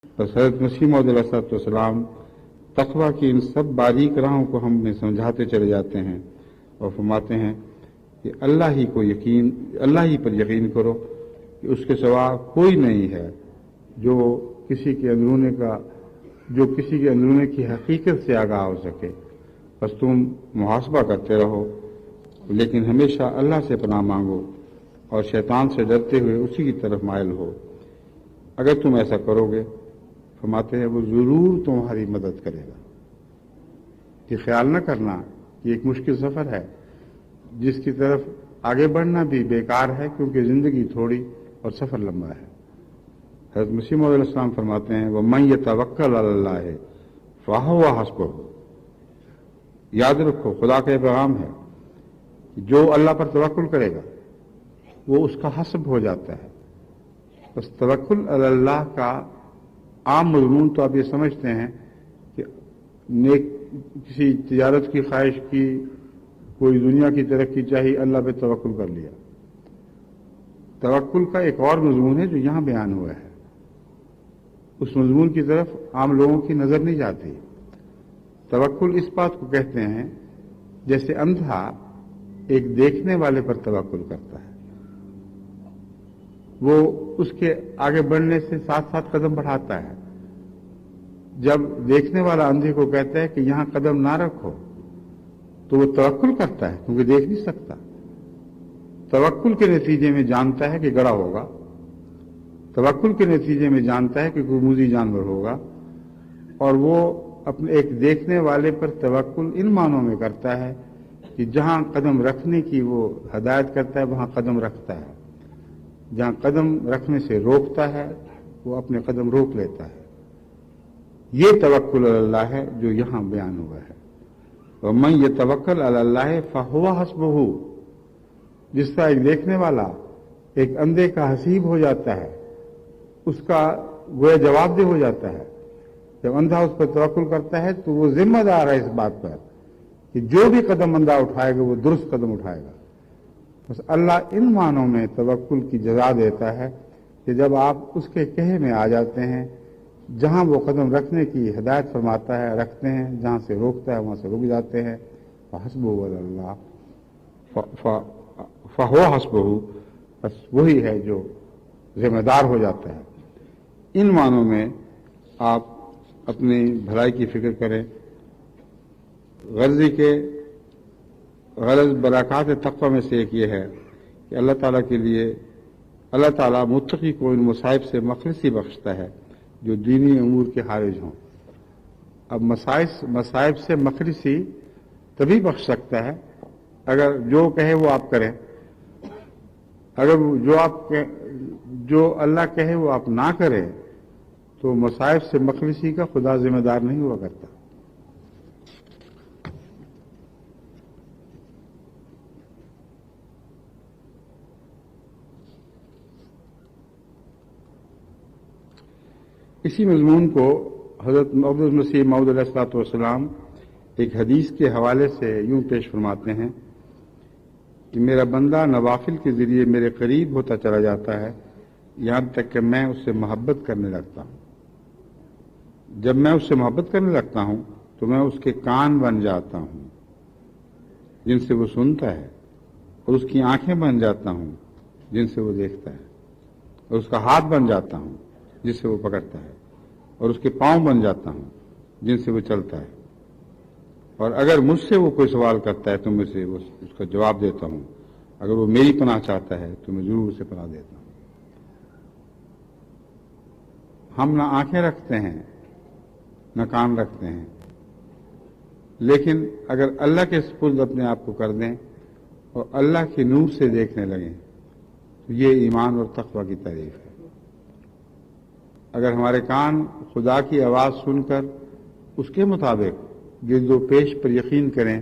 بس حضرت مسیح موعود علیہ الصلوۃ والسلام تقویٰ کی ان سب باریک راہوں کو ہمیں سمجھاتے چلے جاتے ہیں اور فرماتے ہیں کہ اللہ ہی پر یقین کرو کہ اس کے سوا کوئی نہیں ہے جو کسی کے اندرونے کی حقیقت سے آگاہ ہو سکے. بس تم محاسبہ کرتے رہو، لیکن ہمیشہ اللہ سے پناہ مانگو اور شیطان سے ڈرتے ہوئے اسی کی طرف مائل ہو. اگر تم ایسا کرو گے، فرماتے ہیں، وہ ضرور تمہاری مدد کرے گا. یہ خیال نہ کرنا کہ ایک مشکل سفر ہے جس کی طرف آگے بڑھنا بھی بیکار ہے، کیونکہ زندگی تھوڑی اور سفر لمبا ہے. حضرت مسیح موعود علیہ السلام فرماتے ہیں، وَمَن يَتَوَكَّلْ عَلَى اللَّهِ فَهُوَ حَسْبُهُ. یاد رکھو، خدا کا یہ پیغام ہے کہ جو اللہ پر توکل کرے گا وہ اس کا حسب ہو جاتا ہے. بس توکل علی اللہ کا عام مضمون تو آپ یہ سمجھتے ہیں کہ کسی تجارت کی خواہش کی، کوئی دنیا کی ترقی چاہیے، اللہ پہ توکل کر لیا. توکل کا ایک اور مضمون ہے جو یہاں بیان ہوا ہے، اس مضمون کی طرف عام لوگوں کی نظر نہیں جاتی. توکل اس بات کو کہتے ہیں جیسے اندھا ایک دیکھنے والے پر توکل کرتا ہے، وہ اس کے آگے بڑھنے سے ساتھ ساتھ قدم بڑھاتا ہے. جب دیکھنے والا اندھے کو کہتا ہے کہ یہاں قدم نہ رکھو تو وہ توکل کرتا ہے، کیونکہ دیکھ نہیں سکتا. توکل کے نتیجے میں جانتا ہے کہ گڑھا ہوگا، توکل کے نتیجے میں جانتا ہے کہ کوئی موذی جانور ہوگا، اور وہ اپنے ایک دیکھنے والے پر توکل ان معنوں میں کرتا ہے کہ جہاں قدم رکھنے کی وہ ہدایت کرتا ہے وہاں قدم رکھتا ہے، جہاں قدم رکھنے سے روکتا ہے وہ اپنے قدم روک لیتا ہے. یہ توکل علی اللہ ہے جو یہاں بیان ہوا ہے. وَمَن يَتَوَكَّلْ عَلَى اللَّهِ فَهُوَ حَسْبُهُ. جس طرح ایک دیکھنے والا ایک اندھے کا حسیب ہو جاتا ہے، اس کا گویا جواب دہ ہو جاتا ہے. جب اندھا اس پر توکل کرتا ہے تو وہ ذمہ دار ہے اس بات پر کہ جو بھی قدم اندھا اٹھائے گا وہ درست قدم اٹھائے گا. بس اللہ ان معنوں میں توکل کی جزا دیتا ہے کہ جب آپ اس کے کہے میں آ جاتے ہیں، جہاں وہ قدم رکھنے کی ہدایت فرماتا ہے رکھتے ہیں، جہاں سے روکتا ہے وہاں سے رک جاتے ہیں. فحسبہ اللہ فہو حسبہ، بس وہی ہے جو ذمہ دار ہو جاتا ہے. ان معنوں میں آپ اپنی بھلائی کی فکر کریں. غرض برکات تقوی میں سے ایک یہ ہے کہ اللہ تعالیٰ کے لیے اللہ تعالیٰ متقی کو ان مصائب سے مخلصی بخشتا ہے جو دینی امور کے خارج ہوں. اب مصائب سے مخلصی تبھی بخش سکتا ہے اگر جو کہے وہ آپ کریں. اگر جو اللہ کہے وہ آپ نہ کریں تو مصائب سے مخلصی کا خدا ذمہ دار نہیں ہوا کرتا. اسی مضمون کو حضرت مسیح موعود علیہ الصلوۃ والسلام ایک حدیث کے حوالے سے یوں پیش فرماتے ہیں کہ میرا بندہ نوافل کے ذریعے میرے قریب ہوتا چلا جاتا ہے یہاں تک کہ میں اس سے محبت کرنے لگتا ہوں. جب میں اس سے محبت کرنے لگتا ہوں تو میں اس کے کان بن جاتا ہوں جن سے وہ سنتا ہے، اور اس کی آنکھیں بن جاتا ہوں جن سے وہ دیکھتا ہے، اور اس کا ہاتھ بن جاتا ہوں جس سے وہ پکڑتا ہے، اور اس کے پاؤں بن جاتا ہوں جن سے وہ چلتا ہے. اور اگر مجھ سے وہ کوئی سوال کرتا ہے تو میں سے اس کا جواب دیتا ہوں. اگر وہ میری پناہ چاہتا ہے تو میں ضرور اسے پناہ دیتا ہوں. ہم نہ آنکھیں رکھتے ہیں نہ کان رکھتے ہیں، لیکن اگر اللہ کے سپرد اپنے آپ کو کر دیں اور اللہ کے نور سے دیکھنے لگیں تو یہ ایمان اور تقوی کی تعریف ہے. اگر ہمارے کان خدا کی آواز سن کر اس کے مطابق گرد و پیش پر یقین کریں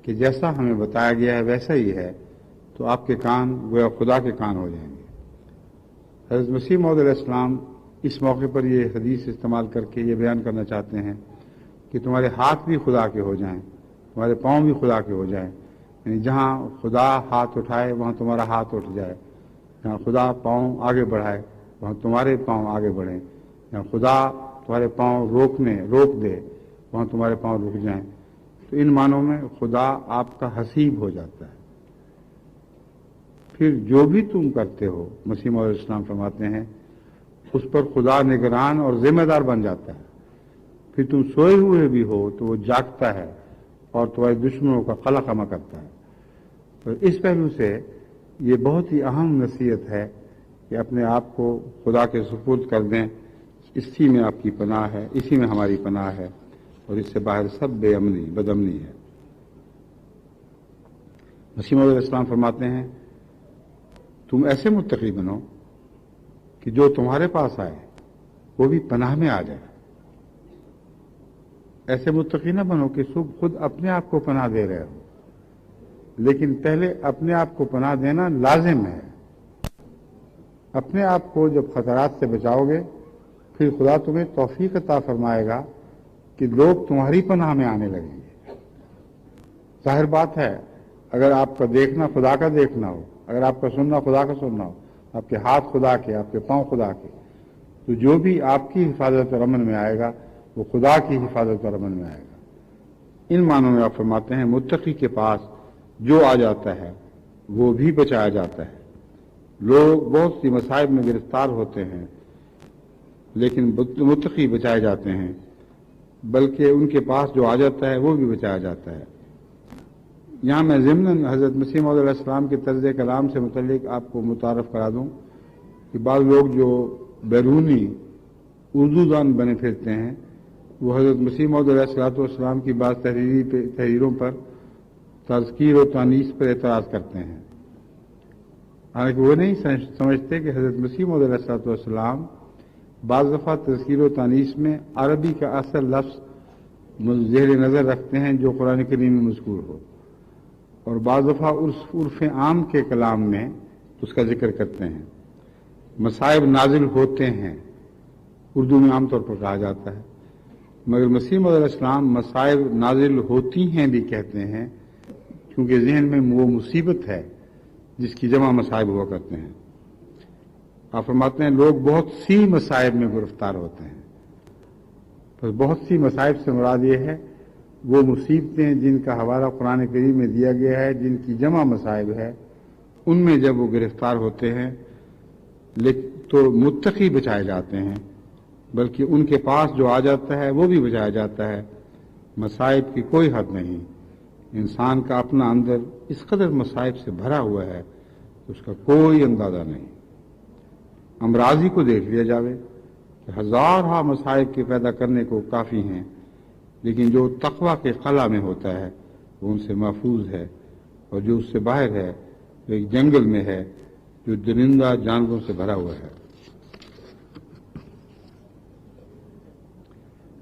کہ جیسا ہمیں بتایا گیا ہے ویسا ہی ہے، تو آپ کے کان گویا خدا کے کان ہو جائیں گے. حضرت مسیح موعود علیہ السلام اس موقع پر یہ حدیث استعمال کر کے یہ بیان کرنا چاہتے ہیں کہ تمہارے ہاتھ بھی خدا کے ہو جائیں، تمہارے پاؤں بھی خدا کے ہو جائیں. یعنی جہاں خدا ہاتھ اٹھائے وہاں تمہارا ہاتھ اٹھ جائے، جہاں خدا پاؤں آگے بڑھائے وہاں تمہارے پاؤں آگے بڑھیں، جہاں خدا تمہارے پاؤں روک دے وہاں تمہارے پاؤں رک جائیں، تو ان معنوں میں خدا آپ کا حسیب ہو جاتا ہے۔ پھر جو بھی تم کرتے ہو، مسیح موعود علیہ السلام فرماتے ہیں، اس پر خدا نگران اور ذمہ دار بن جاتا ہے۔ پھر تم سوئے ہوئے بھی ہو تو وہ جاگتا ہے اور تمہارے دشمنوں کا قلع خمہ کرتا ہے۔ تو اس پہلو سے یہ بہت ہی اہم نصیحت ہے کہ اپنے آپ کو خدا کے سپرد کر دیں، اسی میں آپ کی پناہ ہے، اسی میں ہماری پناہ ہے، اور اس سے باہر سب بدامنی ہے۔ مسیح موعود علیہ السلام فرماتے ہیں، تم ایسے متقی بنو کہ جو تمہارے پاس آئے وہ بھی پناہ میں آ جائے۔ ایسے متقی نہ بنو کہ خود اپنے آپ کو پناہ دے رہے ہو، لیکن پہلے اپنے آپ کو پناہ دینا لازم ہے۔ اپنے آپ کو جب خطرات سے بچاؤ گے، پھر خدا تمہیں توفیق عطا فرمائے گا کہ لوگ تمہاری پناہ میں آنے لگیں گے۔ ظاہر بات ہے، اگر آپ کا دیکھنا خدا کا دیکھنا ہو، اگر آپ کا سننا خدا کا سننا ہو، آپ کے ہاتھ خدا کے، آپ کے پاؤں خدا کے، تو جو بھی آپ کی حفاظت اور امن میں آئے گا وہ خدا کی حفاظت اور امن میں آئے گا۔ ان معنوں میں آپ فرماتے ہیں، متقی کے پاس جو آ جاتا ہے وہ بھی بچایا جاتا ہے۔ لوگ بہت سی مصائب میں گرفتار ہوتے ہیں لیکن متقی بچائے جاتے ہیں، بلکہ ان کے پاس جو آ جاتا ہے وہ بھی بچایا جاتا ہے۔ یہاں میں ضمناً حضرت مسیح موعود علیہ السلام کے طرز کلام سے متعلق آپ کو متعارف کرا دوں کہ بعض لوگ جو بیرونی اردو دان بنے پھرتے ہیں، وہ حضرت مسیح موعود علیہ السلام کی بعض تحریروں پر تذکیر و تانیث پر اعتراض کرتے ہیں، حالانکہ وہ نہیں سمجھتے کہ حضرت مسیح موعود علیہ السلام بعض دفعہ تذکیر و تانیث میں عربی کا اصل لفظ زیر نظر رکھتے ہیں جو قرآن کریم میں مذکور ہو، اور بعض دفعہ عرف عام کے کلام میں اس کا ذکر کرتے ہیں۔ مصائب نازل ہوتے ہیں اردو میں عام طور پر کہا جاتا ہے، مگر مسیح موعود علیہ السلام مصائب نازل ہوتی ہیں بھی کہتے ہیں، کیونکہ ذہن میں وہ مصیبت ہے جس کی جمع مصائب ہوا کرتے ہیں۔ آپ فرماتے ہیں لوگ بہت سی مصائب میں گرفتار ہوتے ہیں، بس بہت سی مصائب سے مراد یہ ہے وہ مصیبتیں جن کا حوالہ قرآن کریم میں دیا گیا ہے، جن کی جمع مصائب ہے، ان میں جب وہ گرفتار ہوتے ہیں تو متقی بچائے جاتے ہیں، بلکہ ان کے پاس جو آ جاتا ہے وہ بھی بچایا جاتا ہے۔ مصائب کی کوئی حد نہیں، انسان کا اپنا اندر اس قدر مصائب سے بھرا ہوا ہے کہ اس کا کوئی اندازہ نہیں۔ امراضی کو دیکھ لیا جاوے کہ ہزارہ مصائب کے پیدا کرنے کو کافی ہیں، لیکن جو تقوی کے قلعہ میں ہوتا ہے وہ ان سے محفوظ ہے، اور جو اس سے باہر ہے جو ایک جنگل میں ہے جو درندہ جانوروں سے بھرا ہوا ہے۔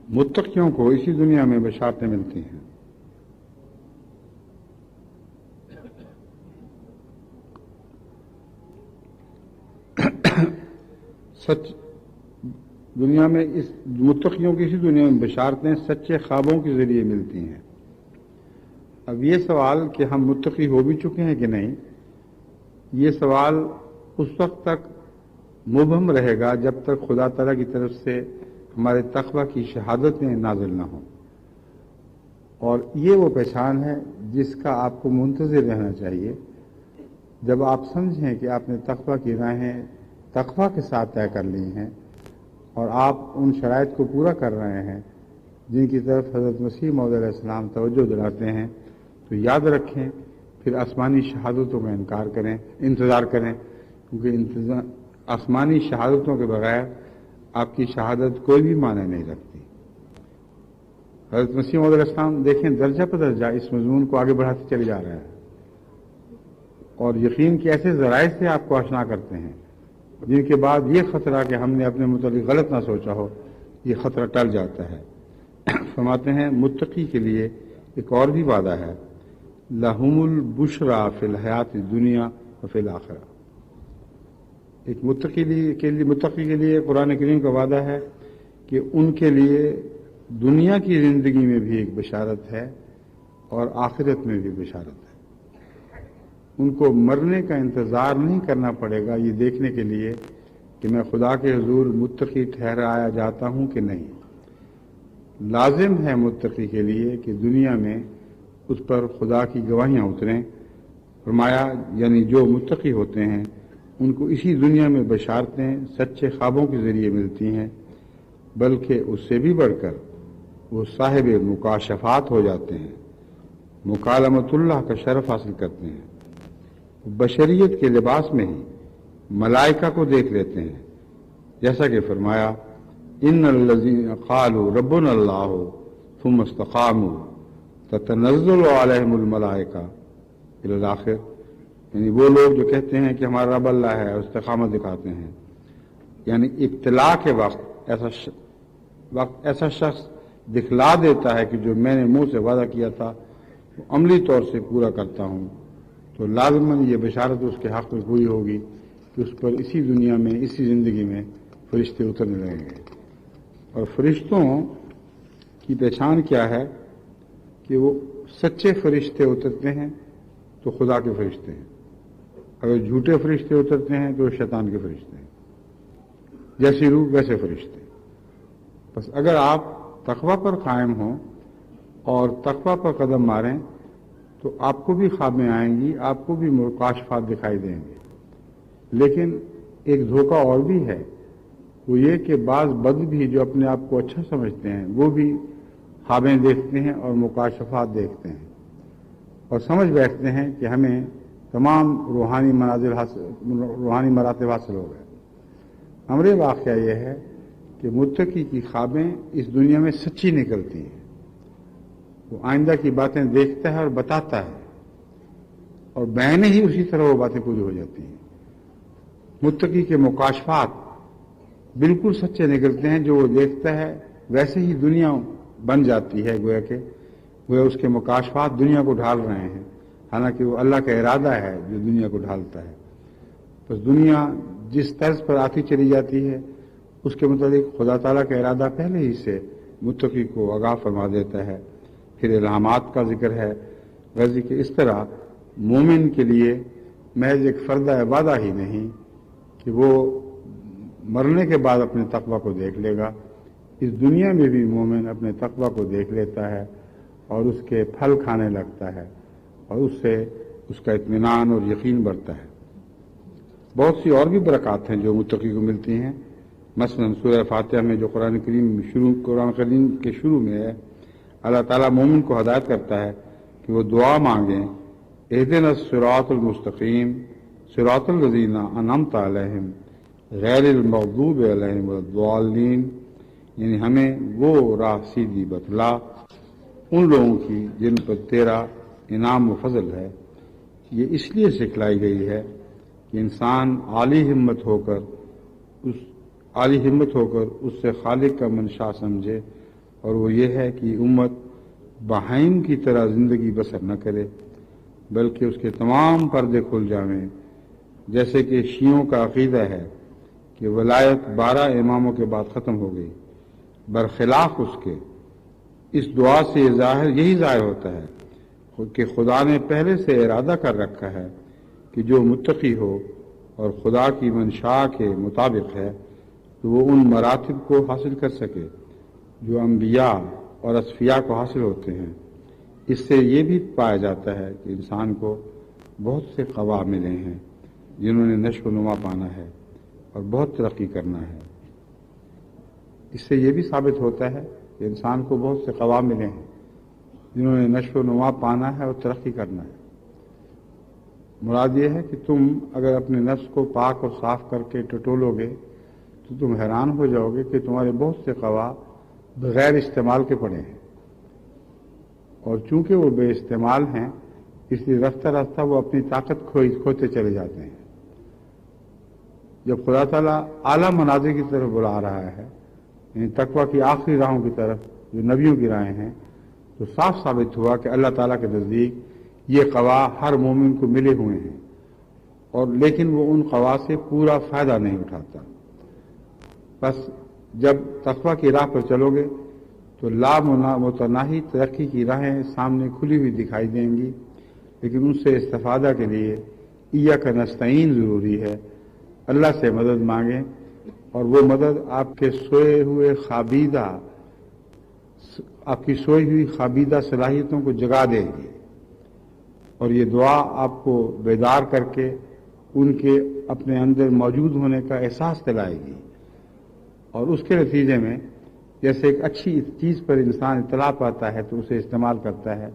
متقیوں کو اسی دنیا میں بشارتیں ملتی ہیں۔ سچ دنیا میں اس متقیوں کی اسی دنیا میں بشارتیں سچے خوابوں کے ذریعے ملتی ہیں۔ اب یہ سوال کہ ہم متقی ہو بھی چکے ہیں کہ نہیں، یہ سوال اس وقت تک مبہم رہے گا جب تک خدا تعالیٰ کی طرف سے ہمارے تقوی کی شہادتیں نازل نہ ہوں، اور یہ وہ پہچان ہے جس کا آپ کو منتظر رہنا چاہیے۔ جب آپ سمجھیں کہ آپ نے تقوی کی راہیں تقوی کے ساتھ طے کر لی ہیں اور آپ ان شرائط کو پورا کر رہے ہیں جن کی طرف حضرت مسیح موعود علیہ السلام توجہ دلاتے ہیں، تو یاد رکھیں پھر آسمانی شہادتوں کا انتظار کریں، کیونکہ آسمانی شہادتوں کے بغیر آپ کی شہادت کوئی بھی معنی نہیں رکھتی۔ حضرت مسیح موعود علیہ السلام دیکھیں درجہ پر درجہ اس مضمون کو آگے بڑھاتے چلے جا رہے ہیں، اور یقین کے ایسے ذرائع سے آپ کو آشنا کرتے ہیں جن کے بعد یہ خطرہ کہ ہم نے اپنے متعلق غلط نہ سوچا ہو، یہ خطرہ ٹل جاتا ہے۔ فرماتے ہیں متقی کے لیے ایک اور بھی وعدہ ہے، لَهُمُ الْبُشْرَى فِي الْحَيَاةِ الدُّنْيَا وَفِي الْآخِرَةِ۔ ایک متقی کے لیے قرآن کریم کا وعدہ ہے کہ ان کے لیے دنیا کی زندگی میں بھی ایک بشارت ہے اور آخرت میں بھی بشارت ہے۔ ان کو مرنے کا انتظار نہیں کرنا پڑے گا یہ دیکھنے کے لیے کہ میں خدا کے حضور متقی ٹھہرایا جاتا ہوں کہ نہیں۔ لازم ہے متقی کے لیے کہ دنیا میں اس پر خدا کی گواہیاں اتریں۔ فرمایا یعنی جو متقی ہوتے ہیں ان کو اسی دنیا میں بشارتیں سچے خوابوں کے ذریعے ملتی ہیں، بلکہ اس سے بھی بڑھ کر وہ صاحب مکاشفات ہو جاتے ہیں، مکالمت اللہ کا شرف حاصل کرتے ہیں، بشریت کے لباس میں ہی ملائکہ کو دیکھ لیتے ہیں، جیسا کہ فرمایا ان الذین قالوا ربنا اللہ ثم استقاموا تتنزل علیہم الملائکہ الی الآخر، یعنی وہ لوگ جو کہتے ہیں کہ ہمارا رب اللہ ہے اور استقامت دکھاتے ہیں، یعنی ابتلا کے وقت ایسا شخص دکھلا دیتا ہے کہ جو میں نے منہ سے وعدہ کیا تھا وہ عملی طور سے پورا کرتا ہوں، تو لازماً یہ بشارت اس کے حق میں پوری ہوگی کہ اس پر اسی دنیا میں اسی زندگی میں فرشتے اترنے لگیں گے۔ اور فرشتوں کی پہچان کیا ہے کہ وہ سچے فرشتے اترتے ہیں تو خدا کے فرشتے ہیں، اگر جھوٹے فرشتے اترتے ہیں تو شیطان کے فرشتے ہیں، جیسی روح ویسے فرشتے۔ بس اگر آپ تقوی پر قائم ہوں اور تقوی پر قدم ماریں تو آپ کو بھی خوابیں آئیں گی، آپ کو بھی مکاشفات دکھائی دیں گے۔ لیکن ایک دھوکہ اور بھی ہے، وہ یہ کہ بعض بد بھی جو اپنے آپ کو اچھا سمجھتے ہیں وہ بھی خوابیں دیکھتے ہیں اور مکاشفات دیکھتے ہیں اور سمجھ بیٹھتے ہیں کہ ہمیں تمام روحانی مراتب حاصل ہو گئے۔ امر واقعہ یہ ہے کہ متقی کی خوابیں اس دنیا میں سچی نکلتی ہیں، وہ آئندہ کی باتیں دیکھتا ہے اور بتاتا ہے، اور بعینہ ہی اسی طرح وہ باتیں پوری ہو جاتی ہیں۔ متقی کے مکاشفات بالکل سچے نکلتے ہیں، جو وہ دیکھتا ہے ویسے ہی دنیا بن جاتی ہے، گویا اس کے مکاشفات دنیا کو ڈھال رہے ہیں، حالانکہ وہ اللہ کا ارادہ ہے جو دنیا کو ڈھالتا ہے۔ بس دنیا جس طرز پر آتی چلی جاتی ہے اس کے متعلق خدا تعالیٰ کا ارادہ پہلے ہی سے متقی کو آگاہ فرما دیتا ہے۔ پھر الہامات کا ذکر ہے غرض کہ اس طرح مومن کے لیے محض ایک فردہ وعدہ ہی نہیں کہ وہ مرنے کے بعد اپنے تقوی کو دیکھ لے گا، اس دنیا میں بھی مومن اپنے تقوی کو دیکھ لیتا ہے اور اس کے پھل کھانے لگتا ہے اور اس سے اس کا اطمینان اور یقین بڑھتا ہے۔ بہت سی اور بھی برکات ہیں جو متقی کو ملتی ہیں، مثلا سورہ فاتحہ میں جو قرآن کریم کے شروع میں ہے، اللہ تعالیٰ مومن کو ہدایت کرتا ہے کہ وہ دعا مانگیں اہدنا الصراط المستقیم صراط الذین انعمت علیہم غیر المغضوب علیہم ولا الضالین، یعنی ہمیں وہ راہ سیدھی بتلا ان لوگوں کی جن پر تیرا انعام و فضل ہے۔ یہ اس لیے سکھلائی گئی ہے کہ انسان عالی ہمت ہو کر اس سے خالق کا منشا سمجھے، اور وہ یہ ہے کہ امت بہائم کی طرح زندگی بسر نہ کرے بلکہ اس کے تمام پردے کھل جائیں، جیسے کہ شیعوں کا عقیدہ ہے کہ ولایت 12 اماموں کے بعد ختم ہو گئی، برخلاف اس کے اس دعا سے یہی ظاہر ہوتا ہے کہ خدا نے پہلے سے ارادہ کر رکھا ہے کہ جو متقی ہو اور خدا کی منشاء کے مطابق ہے تو وہ ان مراتب کو حاصل کر سکے جو انبیاء اور اصفیاء کو حاصل ہوتے ہیں۔ اس سے یہ بھی پایا جاتا ہے کہ انسان کو بہت سے قوا ملے ہیں جنہوں نے نشو و نما پانا ہے اور بہت ترقی کرنا ہے۔ اس سے یہ بھی ثابت ہوتا ہے کہ انسان کو بہت سے قوا ملے ہیں جنہوں نے نشو و نما پانا ہے اور ترقی کرنا ہے۔ مراد یہ ہے کہ تم اگر اپنے نفس کو پاک اور صاف کر کے ٹٹولو گے تو تم حیران ہو جاؤ گے کہ تمہارے بہت سے قوا بغیر استعمال کے پڑے ہیں، اور چونکہ وہ بے استعمال ہیں اس لیے رفتہ رفتہ وہ اپنی طاقت کھوتے چلے جاتے ہیں۔ جب خدا تعالیٰ اعلیٰ منازل کی طرف بلا رہا ہے، یعنی تقویٰ کی آخری راہوں کی طرف جو نبیوں کی راہیں ہیں، تو صاف ثابت ہوا کہ اللہ تعالیٰ کے نزدیک یہ قوا ہر مومن کو ملے ہوئے ہیں، اور لیکن وہ ان قوا سے پورا فائدہ نہیں اٹھاتا۔ بس جب تقویٰ کی راہ پر چلو گے تو لا متناہی ترقی کی راہیں سامنے کھلی ہوئی دکھائی دیں گی، لیکن ان سے استفادہ کے لیے ایاک نستعین ضروری ہے۔ اللہ سے مدد مانگیں اور وہ مدد آپ کے سوئے ہوئے خابیدہ آپ کی سوئی ہوئی خابیدہ صلاحیتوں کو جگا دے گی، اور یہ دعا آپ کو بیدار کر کے ان کے اپنے اندر موجود ہونے کا احساس دلائے گی، اور اس کے نتیجے میں جیسے ایک اچھی چیز پر انسان اطلاع پاتا ہے تو اسے استعمال کرتا ہے،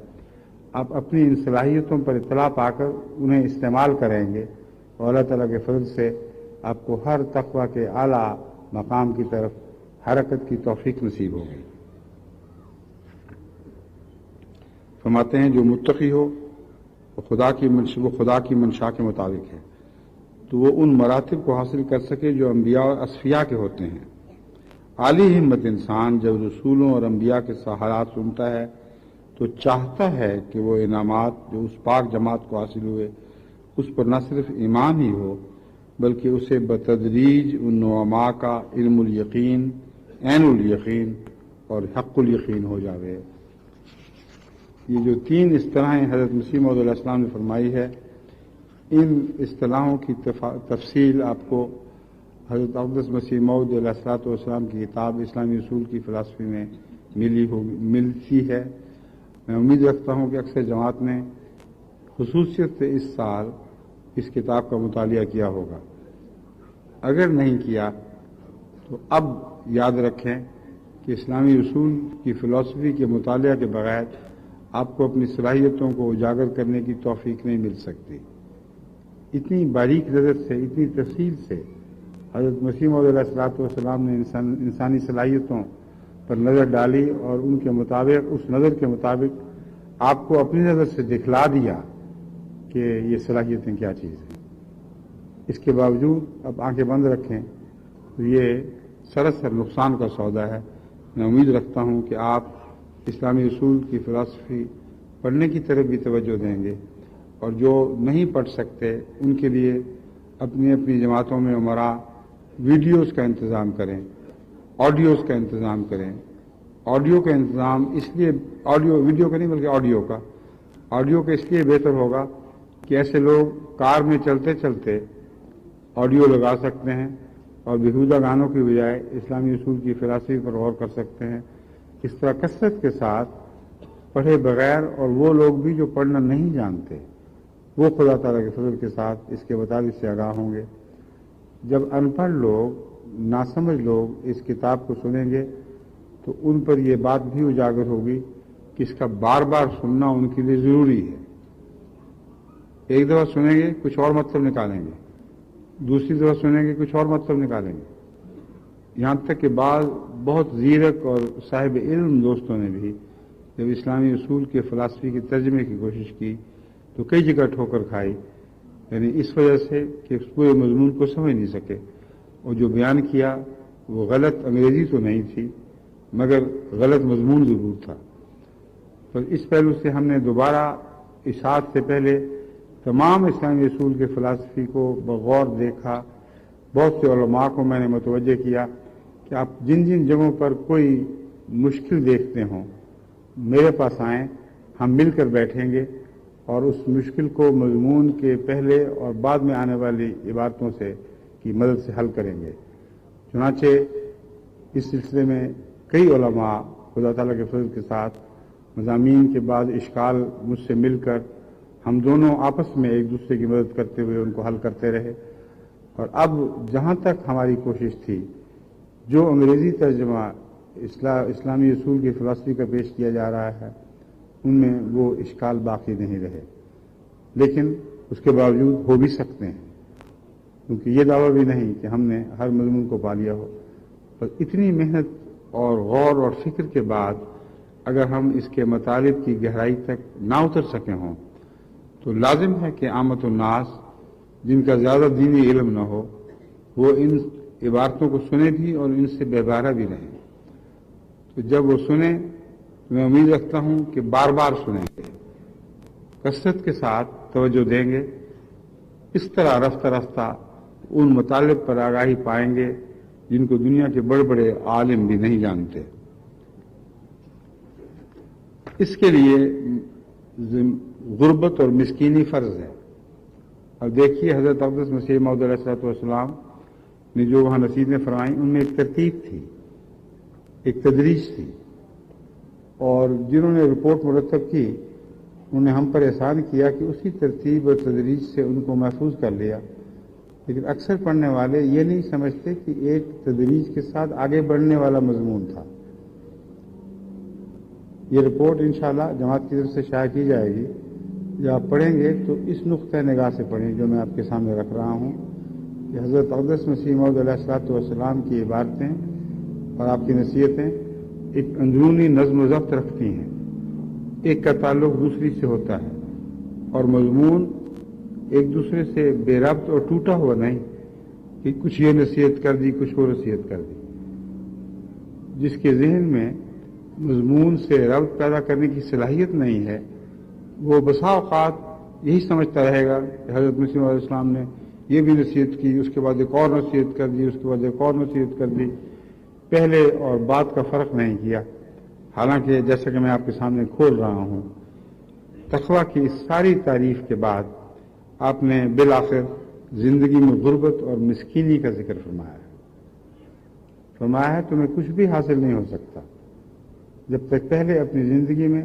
آپ اپنی ان صلاحیتوں پر اطلاع پا کر انہیں استعمال کریں گے، اور اللہ تعالیٰ کے فضل سے آپ کو ہر تقویٰ کے اعلیٰ مقام کی طرف حرکت کی توفیق نصیب ہوگی۔ فرماتے ہیں جو متقی ہو وہ خدا کی منشا کے مطابق ہے، تو وہ ان مراتب کو حاصل کر سکے جو انبیاء اور اصفیاء کے ہوتے ہیں۔ عالی ہمت انسان جب رسولوں اور انبیاء کے حالات سنتا ہے تو چاہتا ہے کہ وہ انعامات جو اس پاک جماعت کو حاصل ہوئے اس پر نہ صرف ایمان ہی ہو بلکہ اسے بتدریج ان نعماء کا علم الیقین، عین الیقین اور حق الیقین ہو جاوے۔ یہ جو تین اصطلاحیں حضرت مسیح موعود علیہ السلام نے فرمائی ہے، ان اصطلاحوں کی تفصیل آپ کو حضرت اقدس مسیح موعود علیہ السلام کی کتاب اسلامی اصول کی فلسفی میں ملتی ہے۔ میں امید رکھتا ہوں کہ اکثر جماعت نے خصوصیت سے اس سال اس کتاب کا مطالعہ کیا ہوگا، اگر نہیں کیا تو اب یاد رکھیں کہ اسلامی اصول کی فلسفی کے مطالعہ کے بغیر آپ کو اپنی صلاحیتوں کو اجاگر کرنے کی توفیق نہیں مل سکتی۔ اتنی باریک نظر سے، اتنی تفصیل سے حضرت مسیح موعود علیہ السلام نے انسانی صلاحیتوں پر نظر ڈالی اور ان کے مطابق، اس نظر کے مطابق آپ کو اپنی نظر سے دکھلا دیا کہ یہ صلاحیتیں کیا چیز ہیں۔ اس کے باوجود اب آنکھیں بند رکھیں تو یہ سراسر نقصان کا سودا ہے۔ میں امید رکھتا ہوں کہ آپ اسلامی اصول کی فلسفی پڑھنے کی طرف بھی توجہ دیں گے، اور جو نہیں پڑھ سکتے ان کے لیے اپنی اپنی جماعتوں میں عمرہ ویڈیوز کا انتظام کریں، آڈیوز کا انتظام کریں۔ آڈیو کا انتظام اس لیے، ویڈیو کا نہیں بلکہ آڈیو کا اس لیے بہتر ہوگا کہ ایسے لوگ کار میں چلتے چلتے آڈیو لگا سکتے ہیں اور بیہودہ گانوں کی بجائے اسلامی اصول کی فلسفی پر غور کر سکتے ہیں۔ اس طرح کثرت کے ساتھ پڑھے بغیر، اور وہ لوگ بھی جو پڑھنا نہیں جانتے وہ خدا تعالیٰ کے فضل کے ساتھ اس کے مطالب سے آگاہ ہوں گے۔ جب ان پڑھ لوگ، ناسمجھ لوگ اس کتاب کو سنیں گے تو ان پر یہ بات بھی اجاگر ہوگی کہ اس کا بار بار سننا ان کے لیے ضروری ہے۔ ایک دفعہ سنیں گے کچھ اور مطلب نکالیں گے، دوسری دفعہ سنیں گے کچھ اور مطلب نکالیں گے، یہاں تک کہ بعض بہت زیرک اور صاحب علم دوستوں نے بھی جب اسلامی اصول کے فلسفی کے ترجمے کی کوشش کی تو کئی جگہ ٹھوکر کھائی، یعنی اس وجہ سے کہ اس پورے مضمون کو سمجھ نہیں سکے، اور جو بیان کیا وہ غلط انگریزی تو نہیں تھی مگر غلط مضمون ضرور تھا۔ تو اس پہلو سے ہم نے دوبارہ اشاعت سے پہلے تمام اسلامی اصول کے فلسفی کو بغور دیکھا۔ بہت سے علماء کو میں نے متوجہ کیا کہ آپ جن جن جگہوں پر کوئی مشکل دیکھتے ہوں میرے پاس آئیں، ہم مل کر بیٹھیں گے اور اس مشکل کو مضمون کے پہلے اور بعد میں آنے والی عبارتوں سے کی مدد سے حل کریں گے۔ چنانچہ اس سلسلے میں کئی علماء خدا تعالیٰ کے فضل کے ساتھ مضامین کے بعد اشکال مجھ سے مل کر ہم دونوں آپس میں ایک دوسرے کی مدد کرتے ہوئے ان کو حل کرتے رہے، اور اب جہاں تک ہماری کوشش تھی جو انگریزی ترجمہ اسلامی اصول کی فلسفی کا پیش کیا جا رہا ہے ان میں وہ اشکال باقی نہیں رہے، لیکن اس کے باوجود ہو بھی سکتے ہیں، کیونکہ یہ دعویٰ بھی نہیں کہ ہم نے ہر مضمون کو پا لیا ہو۔ پر اتنی محنت اور غور اور فکر کے بعد اگر ہم اس کے مطالب کی گہرائی تک نہ اتر سکے ہوں تو لازم ہے کہ عامت الناس جن کا زیادہ دینی علم نہ ہو وہ ان عبارتوں کو سنیں بھی اور ان سے بے بہرہ بھی رہیں۔ تو جب وہ سنیں تو میں امید رکھتا ہوں کہ بار بار سنیں گے، کثرت کے ساتھ توجہ دیں گے، اس طرح رفتہ رفتہ ان مطالب پر آگاہی پائیں گے جن کو دنیا کے بڑے بڑے عالم بھی نہیں جانتے۔ اس کے لیے غربت اور مسکینی فرض ہے۔ اب دیکھیے حضرت اقدس مسیح موعود علیہ السلام نے جو وہاں نصیحتیں فرمائیں ان میں ایک ترتیب تھی، ایک تدریج تھی، اور جنہوں نے رپورٹ مرتب کی انہوں نے ہم پر احسان کیا کہ اسی ترتیب اور تدریج سے ان کو محفوظ کر لیا، لیکن اکثر پڑھنے والے یہ نہیں سمجھتے کہ ایک تدریج کے ساتھ آگے بڑھنے والا مضمون تھا۔ یہ رپورٹ انشاءاللہ جماعت کی طرف سے شائع کی جائے گی، جب آپ پڑھیں گے تو اس نقطۂ نگاہ سے پڑھیں جو میں آپ کے سامنے رکھ رہا ہوں کہ حضرت اقدس مسیح موعود علیہ الصلوۃ والسلام کی عبارتیں اور آپ کی نصیحتیں ایک اندرونی نظم و ضبط رکھتی ہیں، ایک کا تعلق دوسری سے ہوتا ہے، اور مضمون ایک دوسرے سے بے ربط اور ٹوٹا ہوا نہیں کہ کچھ یہ نصیحت کر دی کچھ وہ نصیحت کر دی۔ جس کے ذہن میں مضمون سے ربط پیدا کرنے کی صلاحیت نہیں ہے وہ بسا اوقات یہی سمجھتا رہے گا کہ حضرت مسیح علیہ السلام نے یہ بھی نصیحت کی، اس کے بعد ایک اور نصیحت کر دی، اس کے بعد ایک اور نصیحت کر دی، پہلے اور بعد کا فرق نہیں کیا۔ حالانکہ جیسا کہ میں آپ کے سامنے کھول رہا ہوں، تقویٰ کی اس ساری تعریف کے بعد آپ نے بالآخر زندگی میں غربت اور مسکینی کا ذکر فرمایا ہے تمہیں کچھ بھی حاصل نہیں ہو سکتا جب تک پہلے اپنی زندگی میں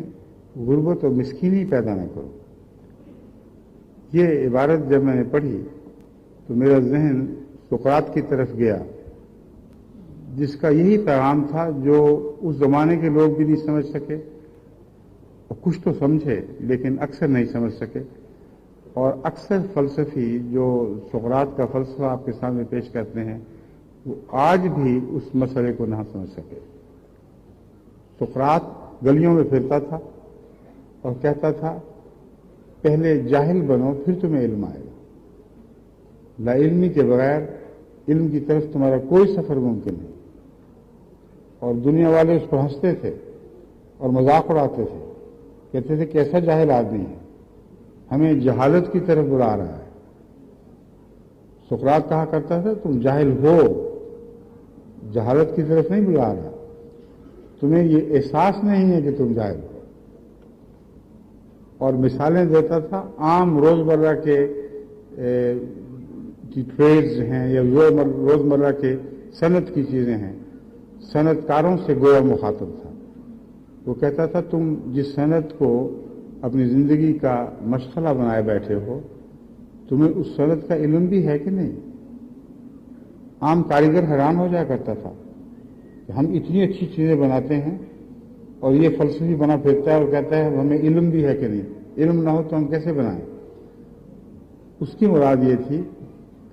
غربت اور مسکینی پیدا نہ کرو۔ یہ عبارت جب میں نے پڑھی تو میرا ذہن سقراط کی طرف گیا، جس کا یہی پیغام تھا جو اس زمانے کے لوگ بھی نہیں سمجھ سکے، اور کچھ تو سمجھے لیکن اکثر نہیں سمجھ سکے، اور اکثر فلسفی جو سقراط کا فلسفہ آپ کے سامنے پیش کرتے ہیں وہ آج بھی اس مسئلے کو نہ سمجھ سکے۔ سقراط گلیوں میں پھرتا تھا اور کہتا تھا پہلے جاہل بنو پھر تمہیں علم آئے گا، لا علمی کے بغیر علم کی طرف تمہارا کوئی سفر ممکن نہیں۔ اور دنیا والے اس پر ہنستے تھے اور مذاق اڑاتے تھے، کہتے تھے کیسا جاہل آدمی ہے، ہمیں جہالت کی طرف بلا رہا ہے۔ سقراط کہا کرتا تھا تم جاہل ہو، جہالت کی طرف نہیں بلا رہا، تمہیں یہ احساس نہیں ہے کہ تم جاہل ہو۔ اور مثالیں دیتا تھا عام روزمرہ کے ٹریڈز ہیں یا روزمرہ کے صنعت کی چیزیں ہیں، صنعت کاروں سے گویا مخاطب تھا۔ وہ کہتا تھا تم جس صنعت کو اپنی زندگی کا مشغلہ بنائے بیٹھے ہو تمہیں اس صنعت کا علم بھی ہے کہ نہیں؟ عام کاریگر حیران ہو جایا کرتا تھا کہ ہم اتنی اچھی چیزیں بناتے ہیں اور یہ فلسفی بنا پھرتا ہے اور کہتا ہے ہمیں علم بھی ہے کہ نہیں، علم نہ ہو تو ہم کیسے بنائیں؟ اس کی مراد یہ تھی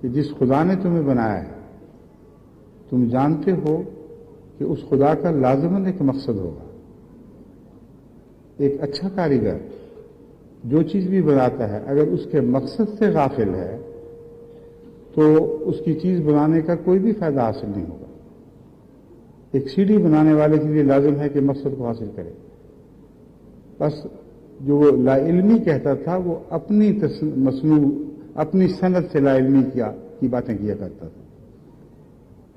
کہ جس خدا نے تمہیں بنایا ہے تم جانتے ہو کہ اس خدا کا لازماً ایک مقصد ہوگا۔ ایک اچھا کاریگر جو چیز بھی بناتا ہے اگر اس کے مقصد سے غافل ہے تو اس کی چیز بنانے کا کوئی بھی فائدہ حاصل نہیں ہوگا۔ ایک سیڑھی بنانے والے کے لیے لازم ہے کہ مقصد کو حاصل کرے، بس جو وہ لا علمی کہتا تھا وہ اپنی مصنوع اپنی صنعت سے لا علمی کی باتیں کیا کرتا تھا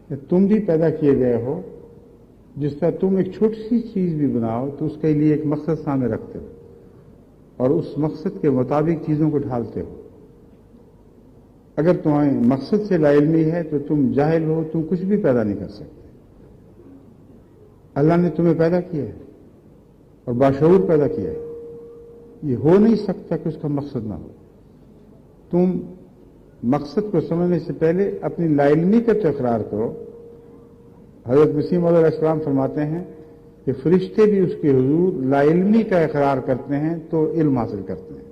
کہ تم بھی پیدا کیے گئے ہو، جس طرح تم ایک چھوٹی سی چیز بھی بناؤ تو اس کے لیے ایک مقصد سامنے رکھتے ہو اور اس مقصد کے مطابق چیزوں کو ڈھالتے ہو۔ اگر تمہیں مقصد سے لا علمی ہے تو تم جاہل ہو، تم کچھ بھی پیدا نہیں کر سکتے۔ اللہ نے تمہیں پیدا کیا ہے اور باشعور پیدا کیا ہے، یہ ہو نہیں سکتا کہ اس کا مقصد نہ ہو۔ تم مقصد کو سمجھنے سے پہلے اپنی لا علمی کا تو اقرار کرو۔ حضرت مسیح موعود علیہ السلام فرماتے ہیں کہ فرشتے بھی اس کے حضور لا علمی کا اقرار کرتے ہیں تو علم حاصل کرتے ہیں۔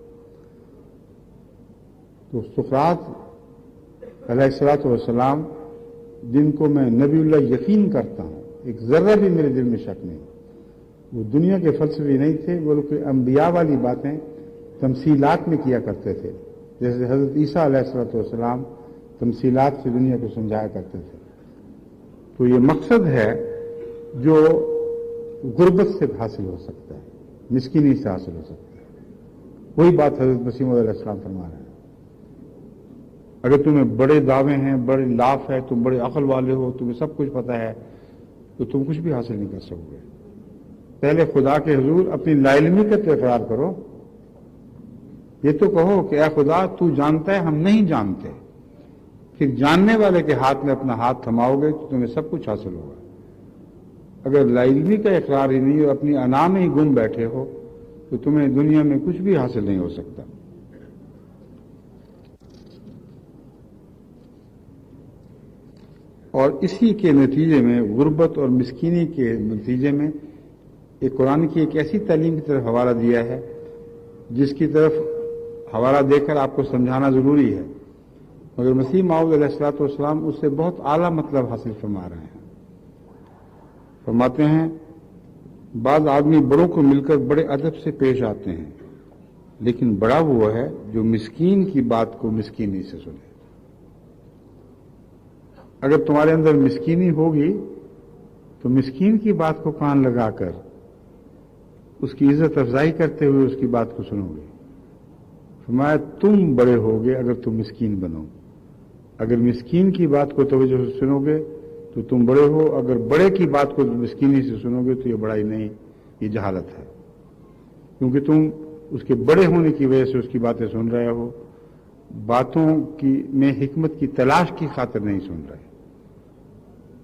تو سقراط علیہ الصلوۃ والسلام جن کو میں نبی اللہ یقین کرتا ہوں، ایک ذرہ بھی میرے دل میں شک نہیں، وہ دنیا کے فلسفی نہیں تھے، بلکہ انبیاء والی باتیں تمثیلات میں کیا کرتے تھے، جیسے حضرت عیسیٰ علیہ الصلوۃ والسلام تمثیلات سے دنیا کو سمجھایا کرتے تھے۔ تو یہ مقصد ہے جو غربت سے حاصل ہو سکتا ہے، مسکینی سے حاصل ہو سکتا ہے۔ وہی بات حضرت مسیح موعود علیہ السلام فرما رہے ہیں۔ اگر تمہیں بڑے دعوے ہیں، بڑے لاف ہے، تم بڑے عقل والے ہو، تمہیں سب کچھ پتہ ہے، تو تم کچھ بھی حاصل نہیں کر سکو گے۔ پہلے خدا کے حضور اپنی لا علمی کا تو اقرار کرو، یہ تو کہو کہ اے خدا تو جانتا ہے ہم نہیں جانتے، پھر جاننے والے کے ہاتھ میں اپنا ہاتھ تھماؤ گے تو تمہیں سب کچھ حاصل ہوگا۔ اگر لا علمی کا اقرار ہی نہیں اور اپنی انا میں ہی گم بیٹھے ہو تو تمہیں دنیا میں کچھ بھی حاصل نہیں ہو سکتا۔ اور اسی کے نتیجے میں غربت اور مسکینی کے نتیجے میں ایک قرآن کی ایک ایسی تعلیم کی طرف حوالہ دیا ہے جس کی طرف حوالہ دے کر آپ کو سمجھانا ضروری ہے، مگر مسیح موعود علیہ الصلوۃ والسلام اس سے بہت اعلیٰ مطلب حاصل فرما رہے ہیں۔ فرماتے ہیں بعض آدمی بڑوں کو مل کر بڑے ادب سے پیش آتے ہیں، لیکن بڑا وہ ہے جو مسکین کی بات کو مسکینی سے سنے۔ اگر تمہارے اندر مسکینی ہوگی تو مسکین کی بات کو کان لگا کر اس کی عزت افزائی کرتے ہوئے اس کی بات کو سنو گے۔ فرمایا تم بڑے ہوگے اگر تم مسکین بنو، اگر مسکین کی بات کو توجہ سے سنو گے تو تم بڑے ہو، اگر بڑے کی بات کو مسکینی سے سنو گے تو یہ بڑائی نہیں، یہ جہالت ہے، کیونکہ تم اس کے بڑے ہونے کی وجہ سے اس کی باتیں سن رہے ہو، باتوں کی میں حکمت کی تلاش کی خاطر نہیں سن رہے۔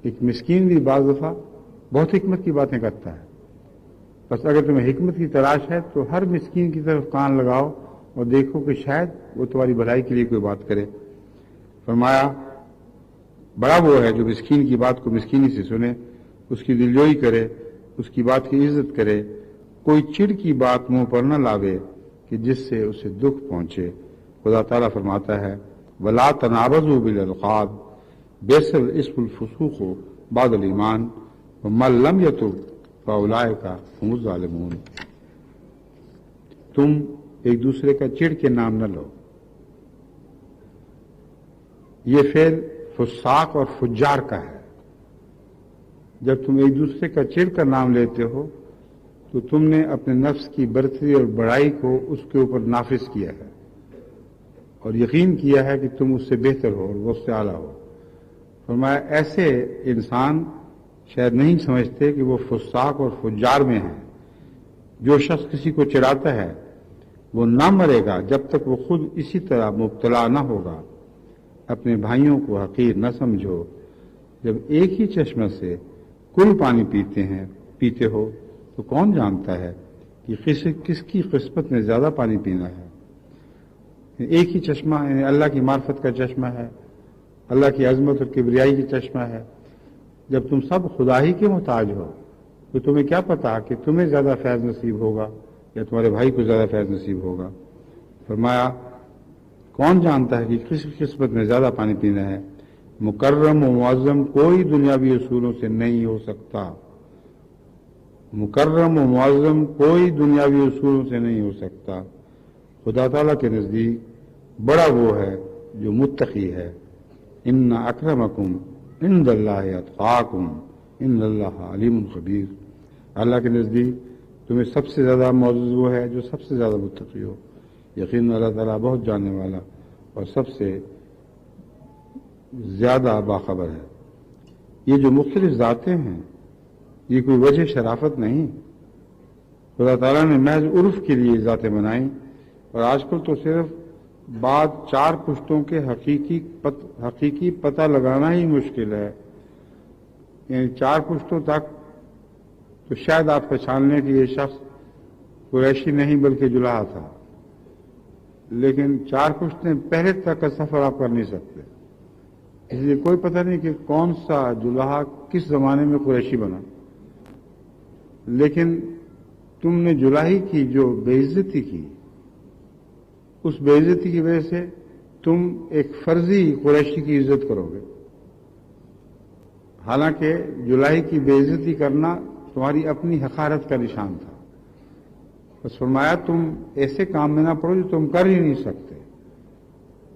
ایک مسکین بھی بعض دفعہ بہت حکمت کی باتیں کرتا ہے، بس اگر تمہیں حکمت کی تلاش ہے تو ہر مسکین کی طرف کان لگاؤ اور دیکھو کہ شاید وہ تمہاری بھلائی کے لیے کوئی بات کرے۔ فرمایا بڑا وہ ہے جو مسکین کی بات کو مسکینی سے سنے، اس کی دلجوئی کرے، اس کی بات کی عزت کرے، کوئی چڑ کی بات منہ پر نہ لاوے کہ جس سے اسے دکھ پہنچے۔ خدا تعالیٰ فرماتا ہے وَلَا تَنَابَزُوا بِالْأَلْقَابِ بِئْسَ الْاسْمُ الْفُسُوقُ بَعْدَ الْإِيمَانِ وَمَن لَّمْ يَتُبْ فَأُولَٰئِكَ هُمُ الظَّالِمُونَ۔ تم ایک دوسرے کا چڑ کے نام نہ لو۔ یہ فعل فساق اور فجار کا ہے۔ جب تم ایک دوسرے کا چڑ کا نام لیتے ہو تو تم نے اپنے نفس کی برتری اور بڑائی کو اس کے اوپر نافذ کیا ہے اور یقین کیا ہے کہ تم اس سے بہتر ہو اور وہ اس سے اعلیٰ ہو۔ فرمایا ایسے انسان شاید نہیں سمجھتے کہ وہ فساق اور فجار میں ہیں۔ جو شخص کسی کو چڑھاتا ہے وہ نہ مرے گا جب تک وہ خود اسی طرح مبتلا نہ ہوگا۔ اپنے بھائیوں کو حقیر نہ سمجھو، جب ایک ہی چشمہ سے کل پانی پیتے ہو تو کون جانتا ہے کہ کس کی قسمت میں زیادہ پانی پینا ہے۔ ایک ہی چشمہ یعنی اللہ کی معرفت کا چشمہ ہے، اللہ کی عظمت اور کبریائی کی چشمہ ہے۔ جب تم سب خدا ہی کے محتاج ہو تو تمہیں کیا پتا کہ تمہیں زیادہ فیض نصیب ہوگا یا تمہارے بھائی کو زیادہ فیض نصیب ہوگا۔ فرمایا کون جانتا ہے کہ کس قسمت میں زیادہ پانی پینا ہے۔ مکرم و معظم کوئی دنیاوی اصولوں سے نہیں ہو سکتا، مکرم و معظم کوئی دنیاوی اصولوں سے نہیں ہو سکتا۔ خدا تعالیٰ کے نزدیک بڑا وہ ہے جو متقی ہے۔ ان اکرمکم عند اللہ اتقاکم ان اللہ علیم خبیر۔ اللہ کے نزدیک تمہیں سب سے زیادہ معزز وہ ہے جو سب سے زیادہ متقی ہو۔ یقین اللہ تعالیٰ بہت جاننے والا اور سب سے زیادہ باخبر ہے۔ یہ جو مختلف ذاتیں ہیں یہ کوئی وجہ شرافت نہیں، خدا تعالیٰ نے محض عرف کے لیے ذاتیں بنائیں، اور آج کل تو صرف بعد چار پشتوں کے حقیقی پتہ لگانا ہی مشکل ہے۔ یعنی چار پشتوں تک تو شاید آپ پہچان لیں کہ یہ شخص قریشی نہیں بلکہ جلحا تھا، لیکن چار پشتیں پہلے تک کا سفر آپ کر نہیں سکتے، اس لیے کوئی پتہ نہیں کہ کون سا جلحا کس زمانے میں قریشی بنا۔ لیکن تم نے جلاہی کی جو بے عزتی کی، اس بے عزتی کی وجہ سے تم ایک فرضی قریشی کی عزت کرو گے، حالانکہ جلاہی کی بے عزتی کرنا تمہاری اپنی حقارت کا نشان تھا۔ بس فرمایا تم ایسے کام میں نہ پڑو جو تم کر ہی نہیں سکتے،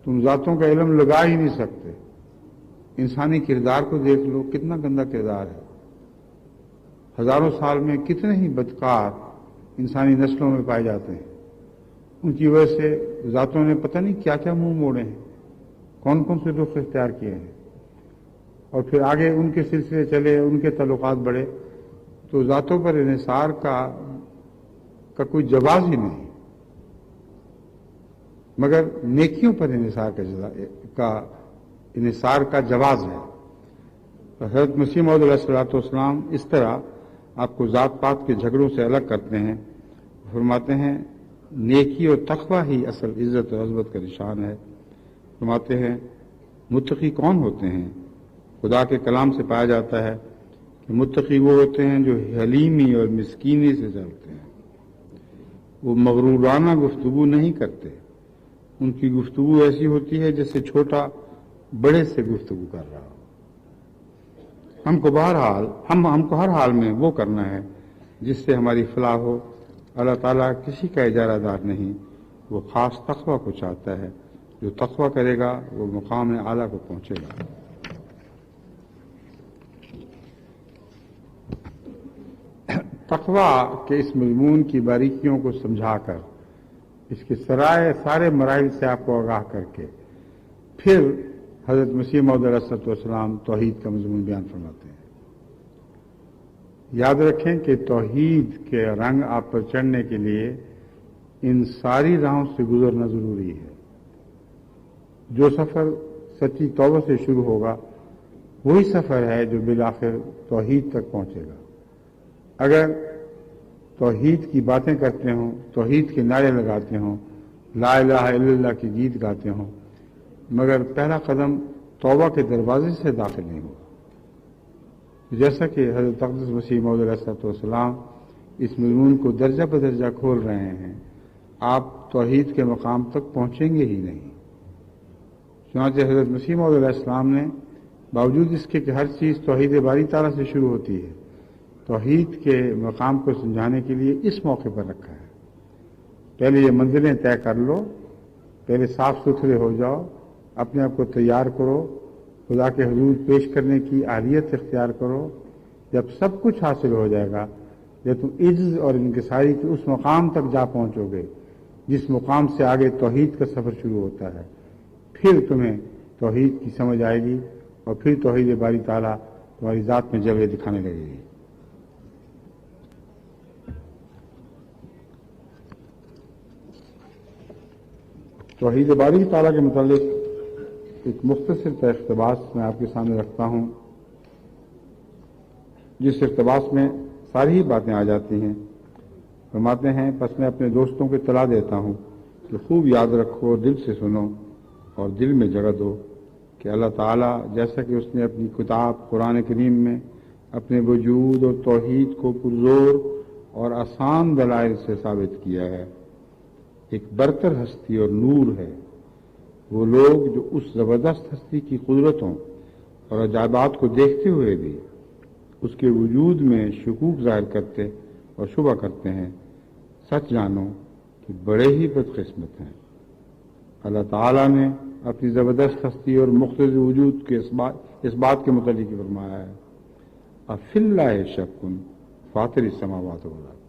تم ذاتوں کا علم لگا ہی نہیں سکتے۔ انسانی کردار کو دیکھ لو، کتنا گندا کردار ہے۔ ہزاروں سال میں کتنے ہی بدکار انسانی نسلوں میں پائے جاتے ہیں، ان کی وجہ سے ذاتوں نے پتہ نہیں کیا کیا منہ موڑے ہیں، کون کون سے رخ اختیار کیے ہیں، اور پھر آگے ان کے سلسلے چلے، ان کے تعلقات بڑھے تو ذاتوں پر انحصار کا کوئی جواز ہی نہیں، مگر نیکیوں پر انحصار کا انحصار کا جواز ہے۔ حضرت مسیح موعود علیہ الصلوۃ والسلام اس طرح آپ کو ذات پات کے جھگڑوں سے الگ کرتے ہیں، فرماتے ہیں نیکی اور تقوی ہی اصل عزت اور عظمت کا نشان ہے۔ فرماتے ہیں متقی کون ہوتے ہیں؟ خدا کے کلام سے پایا جاتا ہے کہ متقی وہ ہوتے ہیں جو حلیمی اور مسکینی سے چلتے ہیں، وہ مغرورانہ گفتگو نہیں کرتے، ان کی گفتگو ایسی ہوتی ہے جیسے چھوٹا بڑے سے گفتگو کر رہا ہو۔ ہم کو ہر حال میں وہ کرنا ہے جس سے ہماری فلاح ہو۔ اللہ تعالیٰ کسی کا اجارہ دار نہیں، وہ خاص تقوی کو چاہتا ہے، جو تقوی کرے گا وہ مقام اعلیٰ کو پہنچے گا۔ تقوی کے اس مضمون کی باریکیوں کو سمجھا کر، اس کے سارے مراحل سے آپ کو آگاہ کر کے، پھر حضرت مسیح موعود علیہ الصلوۃ والسلام توحید کا مضمون بیان فرماتے ہیں۔ یاد رکھیں کہ توحید کے رنگ آپ پر چڑھنے کے لیے ان ساری راہوں سے گزرنا ضروری ہے۔ جو سفر سچی توبہ سے شروع ہوگا وہی سفر ہے جو بالآخر توحید تک پہنچے گا۔ اگر توحید کی باتیں کرتے ہوں، توحید کے نعرے لگاتے ہوں، لا الہ الا اللہ کے گیت گاتے ہوں، مگر پہلا قدم توبہ کے دروازے سے داخل نہیں ہوگا، جیسا کہ حضرت اقدس مسیح موعود علیہ الصلوۃ والسلام اس مضمون کو درجہ بدرجہ کھول رہے ہیں، آپ توحید کے مقام تک پہنچیں گے ہی نہیں۔ چنانچہ حضرت مسیح موعود علیہ السلام نے باوجود اس کے کہ ہر چیز توحید باری تعالیٰ سے شروع ہوتی ہے، توحید کے مقام کو سمجھانے کے لیے اس موقع پر رکھا ہے۔ پہلے یہ منزلیں طے کر لو، پہلے صاف ستھرے ہو جاؤ، اپنے آپ کو تیار کرو، خدا کے حضور پیش کرنے کی اہلیت اختیار کرو۔ جب سب کچھ حاصل ہو جائے گا، جب تم عجز اور انکساری کے اس مقام تک جا پہنچو گے جس مقام سے آگے توحید کا سفر شروع ہوتا ہے، پھر تمہیں توحید کی سمجھ آئے گی اور پھر توحید باری تعالیٰ تمہاری ذات میں جلوے دکھانے لگے گی۔ توحید باری تعالیٰ کے متعلق ایک مختصر سا اقتباس میں آپ کے سامنے رکھتا ہوں، جس اقتباس میں ساری ہی باتیں آ جاتی ہیں۔ فرماتے ہیں پس میں اپنے دوستوں کو اطلاع دیتا ہوں کہ خوب یاد رکھو اور دل سے سنو اور دل میں جگہ دو کہ اللہ تعالیٰ جیسا کہ اس نے اپنی کتاب قرآن کریم میں اپنے وجود اور توحید کو پرزور اور آسان دلائل سے ثابت کیا ہے، ایک برتر ہستی اور نور ہے۔ وہ لوگ جو اس زبردست ہستی کی قدرتوں اور عجائبات کو دیکھتے ہوئے بھی اس کے وجود میں شکوک ظاہر کرتے اور شبہ کرتے ہیں، سچ جانو کہ بڑے ہی بدقسمت ہیں۔ اللہ تعالیٰ نے اپنی زبردست ہستی اور مختصر وجود کے اس بات کے متعلق فرمایا ہے افی اللہ شک فاطر السماوات والارض،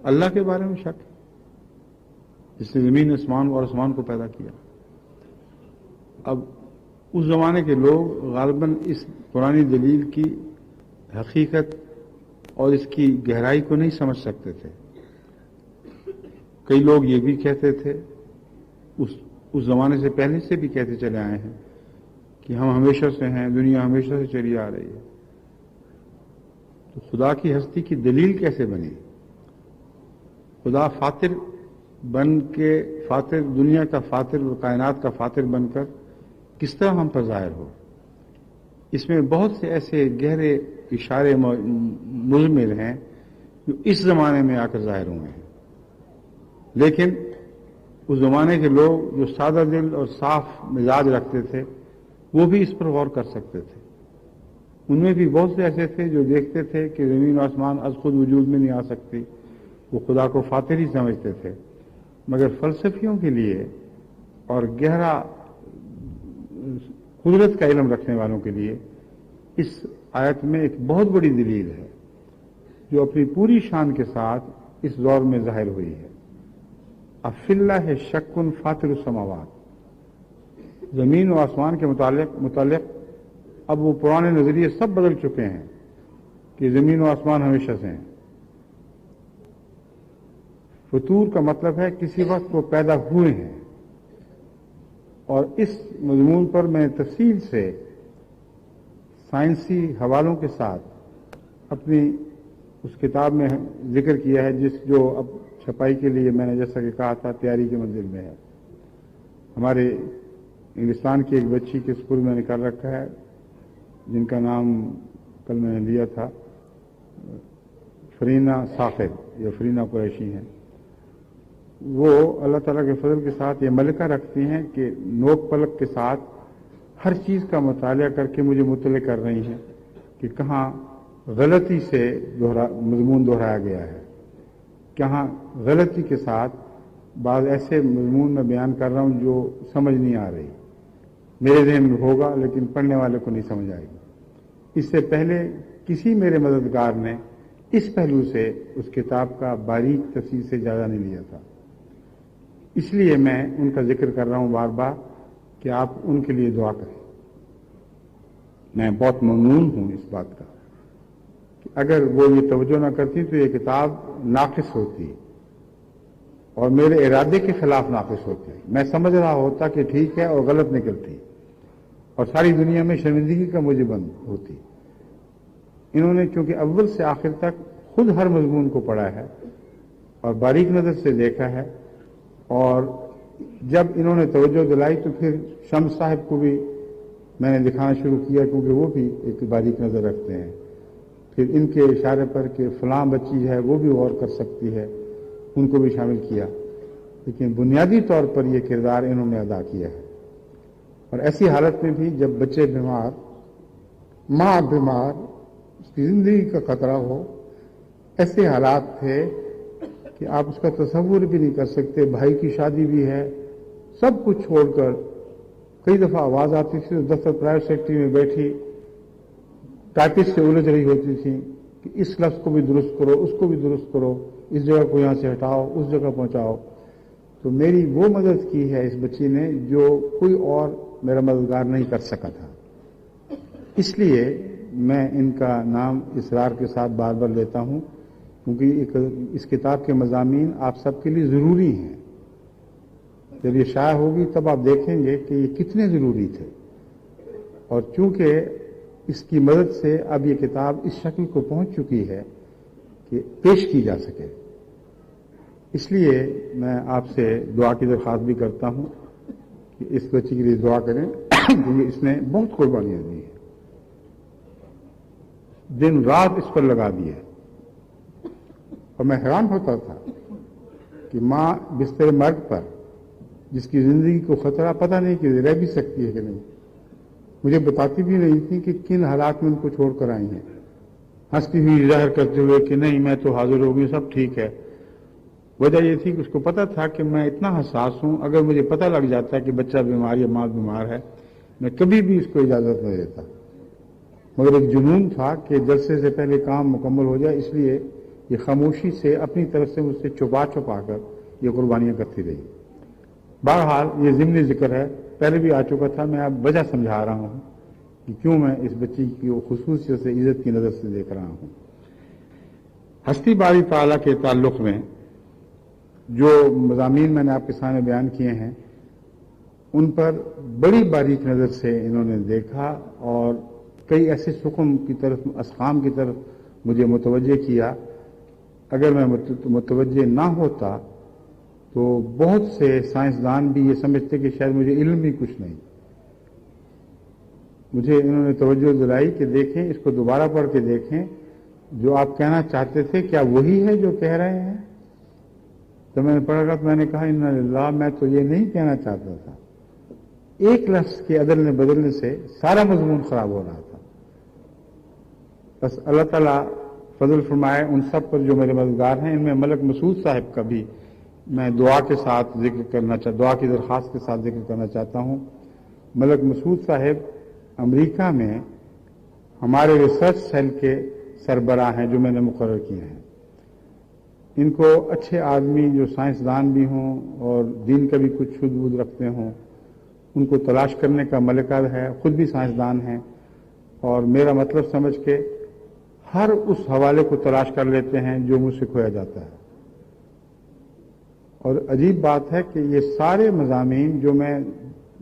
اللہ کے بارے میں شک ہے جس نے زمین اور آسمان کو پیدا کیا۔ اب اس زمانے کے لوگ غالباً اس پرانی دلیل کی حقیقت اور اس کی گہرائی کو نہیں سمجھ سکتے تھے۔ کئی لوگ یہ بھی کہتے تھے، اس زمانے سے پہلے سے بھی کہتے چلے آئے ہیں کہ ہم ہمیشہ سے ہیں، دنیا ہمیشہ سے چلی آ رہی ہے۔ تو خدا کی ہستی کی دلیل کیسے بنی؟ خدا فاطر بن کے دنیا کا فاطر اور کائنات کا فاطر بن کر کس طرح ہم پر ظاہر ہو؟ اس میں بہت سے ایسے گہرے اشارے مضمر ہیں جو اس زمانے میں آ کر ظاہر ہوئے ہیں، لیکن اس زمانے کے لوگ جو سادہ دل اور صاف مزاج رکھتے تھے وہ بھی اس پر غور کر سکتے تھے۔ ان میں بھی بہت سے ایسے تھے جو دیکھتے تھے کہ زمین و آسمان از خود وجود میں نہیں آ سکتی، وہ خدا کو فاطر ہی سمجھتے تھے۔ مگر فلسفیوں کے لیے اور گہرا قدرت کا علم رکھنے والوں کے لیے اس آیت میں ایک بہت بڑی دلیل ہے جو اپنی پوری شان کے ساتھ اس دور میں ظاہر ہوئی ہے۔ افی اللہ شک فاطر السماوات، زمین و آسمان کے متعلق اب وہ پرانے نظریے سب بدل چکے ہیں کہ زمین و آسمان ہمیشہ سے ہیں۔ فطور کا مطلب ہے کسی وقت وہ پیدا ہوئے ہیں اور اس مضمون پر میں تفصیل سے سائنسی حوالوں کے ساتھ اپنی اس کتاب میں ذکر کیا ہے، جو اب چھپائی کے لیے میں نے جیسا کہ کہا تھا تیاری کے منزل میں ہے۔ ہمارے انگلستان کی ایک بچی کے اسکول میں نے کر رکھا ہے، جن کا نام کل میں نے لیا تھا، فرینا ثاقب یا فرینا قریشی ہیں۔ وہ اللہ تعالیٰ کے فضل کے ساتھ یہ ملکہ رکھتی ہیں کہ نوک پلک کے ساتھ ہر چیز کا مطالعہ کر کے مجھے مطلع کر رہی ہیں کہ کہاں غلطی سے مضمون دہرایا گیا ہے، کہاں غلطی کے ساتھ بعض ایسے مضمون میں بیان کر رہا ہوں جو سمجھ نہیں آ رہی، میرے ذہن میں ہوگا لیکن پڑھنے والے کو نہیں سمجھ آئے گی۔ اس سے پہلے کسی میرے مددگار نے اس پہلو سے اس کتاب کا باریک تفصیل سے جائزہ نہیں لیا تھا، اس لیے میں ان کا ذکر کر رہا ہوں بار بار کہ آپ ان کے لیے دعا کریں۔ میں بہت ممنون ہوں اس بات کا کہ اگر وہ یہ توجہ نہ کرتی تو یہ کتاب ناقص ہوتی اور میرے ارادے کے خلاف ناقص ہوتی۔ میں سمجھ رہا ہوتا کہ ٹھیک ہے اور غلط نکلتی اور ساری دنیا میں شرمندگی کا موجب ہوتی۔ انہوں نے چونکہ اول سے آخر تک خود ہر مضمون کو پڑھا ہے اور باریک نظر سے دیکھا ہے، اور جب انہوں نے توجہ دلائی تو پھر شمس صاحب کو بھی میں نے دکھانا شروع کیا، کیونکہ وہ بھی ایک باریک نظر رکھتے ہیں۔ پھر ان کے اشارے پر کہ فلاں بچی ہے وہ بھی غور کر سکتی ہے، ان کو بھی شامل کیا، لیکن بنیادی طور پر یہ کردار انہوں نے ادا کیا ہے۔ اور ایسی حالت میں بھی جب بچے بیمار، ماں بیمار، اس کی زندگی کا خطرہ ہو، ایسے حالات تھے کہ آپ اس کا تصور بھی نہیں کر سکتے۔ بھائی کی شادی بھی ہے، سب کچھ چھوڑ کر کئی دفعہ آواز آتی تھی تو دفتر پرائیویٹ سیکٹری میں بیٹھی ٹائپسٹ سے الجھ رہی ہوتی تھی کہ اس لفظ کو بھی درست کرو، اس کو بھی درست کرو، اس جگہ کو یہاں سے ہٹاؤ، اس جگہ پہنچاؤ۔ تو میری وہ مدد کی ہے اس بچی نے جو کوئی اور میرا مددگار نہیں کر سکا تھا۔ اس لیے میں ان کا نام اصرار کے ساتھ بار بار لیتا ہوں، کیونکہ اس کتاب کے مضامین آپ سب کے لیے ضروری ہیں۔ جب یہ شائع ہوگی تب آپ دیکھیں گے کہ یہ کتنے ضروری تھے، اور چونکہ اس کی مدد سے اب یہ کتاب اس شکل کو پہنچ چکی ہے کہ پیش کی جا سکے، اس لیے میں آپ سے دعا کی درخواست بھی کرتا ہوں کہ اس بچی کے لیے دعا کریں، کیونکہ اس نے بہت قربانیاں دی ہیں، دن رات اس پر لگا دی ہے۔ اور میں حیران ہوتا تھا کہ ماں بستر مرگ پر، جس کی زندگی کو خطرہ پتہ نہیں کہ رہ بھی سکتی ہے کہ نہیں، مجھے بتاتی بھی نہیں تھی کہ کن حالات میں ان کو چھوڑ کر آئی ہیں، ہنستی ہوئی ظاہر کرتے ہوئے کہ نہیں میں تو حاضر ہو گئی، سب ٹھیک ہے۔ وجہ یہ تھی کہ اس کو پتا تھا کہ میں اتنا حساس ہوں، اگر مجھے پتہ لگ جاتا ہے کہ بچہ بیمار یا ماں بیمار ہے، میں کبھی بھی اس کو اجازت نہیں دیتا۔ مگر ایک جنون تھا کہ جلسے سے پہلے کام مکمل ہو جائے، اس لیے یہ خاموشی سے اپنی طرف سے مجھ سے چھپا کر یہ قربانیاں کرتی رہی۔ بہرحال یہ ضمنی ذکر ہے، پہلے بھی آ چکا تھا، میں اب وجہ سمجھا رہا ہوں کہ کیوں میں اس بچی کی خصوصیت سے عزت کی نظر سے دیکھ رہا ہوں۔ ہستی باری تعالیٰ کے تعلق میں جو مضامین میں نے آپ کے سامنے بیان کیے ہیں، ان پر بڑی باریک نظر سے انہوں نے دیکھا اور کئی ایسے سکم کی طرف، اسقام کی طرف مجھے متوجہ کیا۔ اگر میں متوجہ نہ ہوتا تو بہت سے سائنسدان بھی یہ سمجھتے کہ شاید مجھے علم ہی کچھ نہیں۔ مجھے انہوں نے توجہ دلائی کہ دیکھیں، اس کو دوبارہ پڑھ کے دیکھیں، جو آپ کہنا چاہتے تھے کیا وہی ہے جو کہہ رہے ہیں؟ تو میں نے پڑھا تو میں نے کہا انا للہ، میں تو یہ نہیں کہنا چاہتا تھا۔ ایک لفظ کے عدلنے بدلنے سے سارا مضمون خراب ہو رہا تھا۔ بس اللہ تعالیٰ فضل فرمائے ان سب پر جو میرے مددگار ہیں۔ ان میں ملک مسعود صاحب کا بھی میں دعا کے ساتھ دعا کی درخواست کے ساتھ ذکر کرنا چاہتا ہوں۔ ملک مسعود صاحب امریکہ میں ہمارے ریسرچ سیل کے سربراہ ہیں جو میں نے مقرر کیے ہیں۔ ان کو اچھے آدمی جو سائنسدان بھی ہوں اور دین کا بھی کچھ سود بود رکھتے ہوں، ان کو تلاش کرنے کا ملکہ ہے، خود بھی سائنسدان ہیں، اور میرا مطلب سمجھ کے ہر اس حوالے کو تلاش کر لیتے ہیں جو مجھ سے کھویا جاتا ہے۔ اور عجیب بات ہے کہ یہ سارے مضامین جو میں